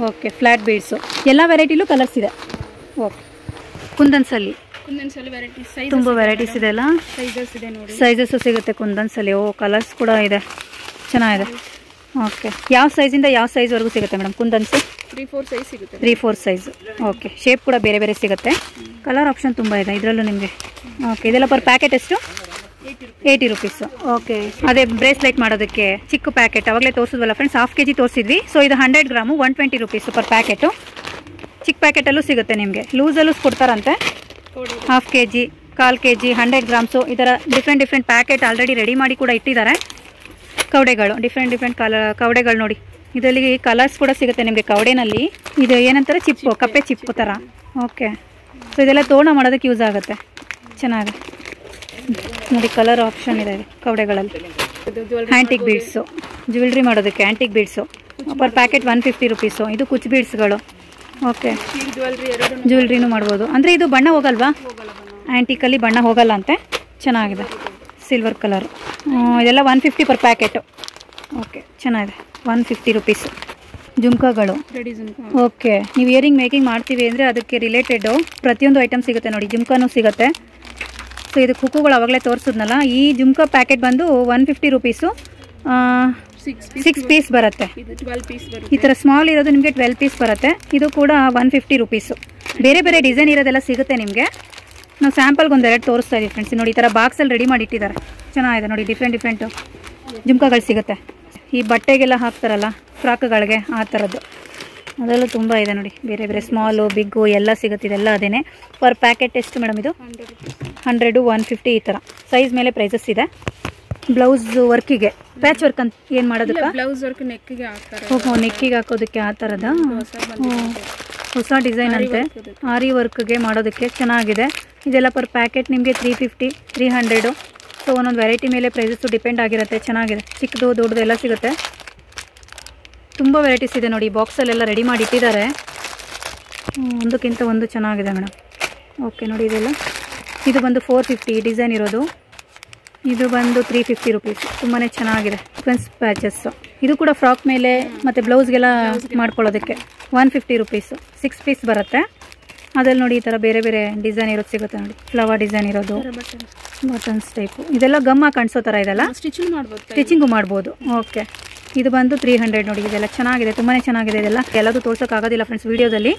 ಓಕೆ, ಫ್ಲ್ಯಾಟ್ ಬೀಡ್ಸು ಎಲ್ಲ ವೆರೈಟಿಲೂ ಕಲರ್ಸ್ ಇದೆ. ಓಕೆ, ಕುಂದನ್ಸಲ್ಲಿ ತುಂಬ ವೆರೈಟೀಸ್ ಇದೆ ಅಲ್ಲ, ಸೈಜಸ್ಸು ಸಿಗುತ್ತೆ ಕುಂದನ್ಸಲ್ಲಿ. ಓ, ಕಲರ್ಸ್ ಕೂಡ ಇದೆ, ಚೆನ್ನಾಗಿದೆ. ಓಕೆ, ಯಾವ ಸೈಜಿಂದ ಯಾವ ಸೈಜ್ವರೆಗೂ ಸಿಗುತ್ತೆ madam kundans? 3-4 size. Okay, shape ಕೂಡ ಬೇರೆ ಬೇರೆ ಸಿಗುತ್ತೆ. ಕಲರ್ ಆಪ್ಷನ್ ತುಂಬ ಇದೆ ಇದರಲ್ಲೂ ನಿಮಗೆ. ಓಕೆ, ಇದೆಲ್ಲ ಪರ್ ಪ್ಯಾಕೆಟ್ ಎಷ್ಟು? 80 ರುಪೀಸು. ಓಕೆ, ಅದೇ ಬ್ರೇಸ್ಲೈಟ್ ಮಾಡೋದಕ್ಕೆ ಚಿಕ್ಕ ಪ್ಯಾಕೆಟ್ ಅವಾಗಲೇ ತೋರಿಸಿದ್ವಲ್ಲ ಫ್ರೆಂಡ್ಸ್, 1/2 kg ತೋರಿಸಿದ್ವಿ. ಸೊ ಇದು 100 ಗ್ರಾಮು 120 ರುಪೀಸು ಪರ್ ಪ್ಯಾಕೆಟು. ಚಿಕ್ಕ ಪ್ಯಾಕೆಟಲ್ಲೂ ಸಿಗುತ್ತೆ ನಿಮಗೆ, ಲೂಸಲ್ಲೂ ಕೊಡ್ತಾರಂತೆ. 1/2 kg, 1/4 kg, 100 ಗ್ರಾಮ್ಸು ಈ ಥರ ಡಿಫ್ರೆಂಟ್ ಪ್ಯಾಕೆಟ್ ಆಲ್ರೆಡಿ ರೆಡಿ ಮಾಡಿ ಕೂಡ ಇಟ್ಟಿದ್ದಾರೆ. ಕವಡೆಗಳು, ಡಿಫ್ರೆಂಟ್ ಕವಡೆಗಳು ನೋಡಿ. ಇದರಲ್ಲಿ ಕಲರ್ಸ್ ಕೂಡ ಸಿಗುತ್ತೆ ನಿಮಗೆ ಕವಡೆನಲ್ಲಿ. ಇದು ಏನಂತಾರೆ, ಚಿಪ್ಪು, ಕಪ್ಪೆ ಚಿಪ್ಪು ಥರ. ಓಕೆ, ಸೊ ಇದೆಲ್ಲ ತೋರಣ ಮಾಡೋದಕ್ಕೆ ಯೂಸ್ ಆಗುತ್ತೆ, ಚೆನ್ನಾಗಿದೆ ನೋಡಿ. ಕಲರ್ ಆಪ್ಷನ್ ಇದೆ ಕವಡೆಗಳಲ್ಲಿ. ಆ್ಯಂಟಿಕ್ ಬೀಡ್ಸು, ಜ್ಯುವೆಲ್ರಿ ಮಾಡೋದಕ್ಕೆ antique beads per packet 150 rupees. ಇದು ಕುಚ್ ಬೀಡ್ಸ್ಗಳು. ಓಕೆ, ಜ್ಯುವೆಲ್ರಿನೂ ಮಾಡ್ಬೋದು. ಅಂದರೆ ಇದು ಬಣ್ಣ ಹೋಗಲ್ವಾ? ಆ್ಯಂಟಿಕಲ್ಲಿ ಬಣ್ಣ ಹೋಗಲ್ಲ ಅಂತೆ, ಚೆನ್ನಾಗಿದೆ. Silver colour. ಇದೆಲ್ಲ 150 ಪರ್ ಪ್ಯಾಕೆಟು. ಓಕೆ ಚೆನ್ನಾಗಿದೆ 150 ರುಪೀಸ್ ಜುಮ್ಕಾಗಳು. ರೆಡಿ ಜುಮ್ಕಾ. ಓಕೆ, ನೀವು ಇಯರಿಂಗ್ ಮೇಕಿಂಗ್ ಮಾಡ್ತೀವಿ ಅಂದರೆ ಅದಕ್ಕೆ ರಿಲೇಟೆಡು ಪ್ರತಿಯೊಂದು ಐಟಮ್ ಸಿಗುತ್ತೆ ನೋಡಿ. ಜುಮ್ಕಾನೂ ಸಿಗುತ್ತೆ. ಸೊ ಇದು ಹುಕ್ಕುಗಳು ಆವಾಗಲೇ ತೋರಿಸಿದ್ನಲ್ಲ. ಈ ಜುಮ್ಕಾ ಪ್ಯಾಕೆಟ್ ಬಂದು 150 ರುಪೀಸು. 6 ಪೀಸ್ ಬರುತ್ತೆ. ಈ ಥರ ಸ್ಮಾಲ್ ಇರೋದು ನಿಮಗೆ 12 ಪೀಸ್ ಬರುತ್ತೆ. ಇದು ಕೂಡ 150 ರುಪೀಸು. ಬೇರೆ ಬೇರೆ ಡಿಸೈನ್ ಇರೋದೆಲ್ಲ ಸಿಗುತ್ತೆ ನಿಮಗೆ. ನಾವು ಸ್ಯಾಂಪಲ್ಗೆ ಒಂದೆರಡು ತೋರಿಸ್ತಾ ಇದ್ದೀವಿ ಫ್ರೆಂಡ್ಸ್. ನೋಡಿ ಈ ಥರ ಬಾಕ್ಸಲ್ಲಿ ರೆಡಿ ಮಾಡಿ ಇಟ್ಟಿದ್ದಾರೆ. ಚೆನ್ನಾಗಿದೆ ನೋಡಿ. ಡಿಫ್ರೆಂಟು ಜುಮ್ಕಾಗಳು ಸಿಗುತ್ತೆ. ಈ ಬಟ್ಟೆಗೆಲ್ಲ ಹಾಕ್ತಾರಲ್ಲ ಫ್ರಾಕ್ಗಳಿಗೆ, ಆ ಥರದ್ದು ಅದರಲ್ಲೂ ತುಂಬ ಇದೆ ನೋಡಿ. ಬೇರೆ ಬೇರೆ ಸ್ಮಾಲು ಬಿಗ್ಗು ಎಲ್ಲ ಸಿಗುತ್ತೆ. ಇದೆಲ್ಲ ಅದೇ. ಪರ್ ಪ್ಯಾಕೆಟ್ ಎಷ್ಟು ಮೇಡಮ್ ಇದು? 100, 150 ಈ ಥರ ಸೈಜ್ ಮೇಲೆ ಪ್ರೈಸಸ್ ಇದೆ. ಬ್ಲೌಸ್ ವರ್ಕಿಗೆ ಪ್ಯಾಚ್ ವರ್ಕ್ ಅಂತ ಏನು ಮಾಡೋದಕ್ಕೆ? ಬ್ಲೌಸ್ ವರ್ಕ್ ನೆಕ್ಕಿಗೆ ಹಾಕ್ತಾರೆ. ಓಹೋ, ನೆಕ್ಕಿಗೆ ಹಾಕೋದಕ್ಕೆ ಆ ಥರದ ಹೊಸ ಡಿಸೈನ್ ಅಂತೆ. ಆರಿ ವರ್ಕ್ಗೆ ಮಾಡೋದಕ್ಕೆ ಚೆನ್ನಾಗಿದೆ. ಇದೆಲ್ಲ ಪರ್ ಪ್ಯಾಕೆಟ್ ನಿಮಗೆ 350, 300. ಸೊ ಒಂದೊಂದು ವೆರೈಟಿ ಮೇಲೆ ಪ್ರೈಸಸ್ಸು ಡಿಪೆಂಡ್ ಆಗಿರುತ್ತೆ. ಚೆನ್ನಾಗಿದೆ. ಚಿಕ್ಕದು ದೊಡ್ಡದು ಎಲ್ಲ ಸಿಗುತ್ತೆ. ತುಂಬ ವೆರೈಟೀಸ್ ಇದೆ ನೋಡಿ. ಬಾಕ್ಸಲ್ಲೆಲ್ಲ ರೆಡಿ ಮಾಡಿ ಇಟ್ಟಿದ್ದಾರೆ. ಒಂದಕ್ಕಿಂತ ಒಂದು ಚೆನ್ನಾಗಿದೆ ಮೇಡಮ್. ಓಕೆ ನೋಡಿ, ಇದೆಲ್ಲ ಇದು ಬಂದು 450 ಡಿಸೈನ್ ಇರೋದು. ಇದು ಬಂದು 350 ರುಪೀಸ್. ತುಂಬಾ ಚೆನ್ನಾಗಿದೆ. ಫ್ರೆಂಡ್ಸ್ ಪ್ಯಾಚಸ್ಸು ಇದು ಕೂಡ ಫ್ರಾಕ್ ಮೇಲೆ ಮತ್ತು ಬ್ಲೌಸ್ಗೆಲ್ಲ ಮಾಡ್ಕೊಳ್ಳೋದಕ್ಕೆ 150 ರುಪೀಸು. 6 ಪೀಸ್ ಬರುತ್ತೆ. ಅದ್ರಲ್ಲಿ ನೋಡಿ ಈ ಥರ ಬೇರೆ ಬೇರೆ ಡಿಸೈನ್ ಇರೋದು ಸಿಗುತ್ತೆ ನೋಡಿ. ಫ್ಲವರ್ ಡಿಸೈನ್ ಇರೋದು, ಬಟನ್ಸ್ ಟೈಪು. ಇದೆಲ್ಲ ಗಮ್ಮ ಕಾಣಿಸೋ ಥರ ಇದೆಲ್ಲ ಸ್ಟಿಚಿಂಗು ಮಾಡ್ಬೋದು. ಓಕೆ, ಇದು ಬಂದು 300 ನೋಡಿ. ಇದೆಲ್ಲ ಚೆನ್ನಾಗಿದೆ, ತುಂಬಾ ಚೆನ್ನಾಗಿದೆ. ಇದೆಲ್ಲ ಎಲ್ಲದೂ ತೋರ್ಸೋಕ್ಕಾಗೋದಿಲ್ಲ ಫ್ರೆಂಡ್ಸ್ ವೀಡಿಯೋದಲ್ಲಿ.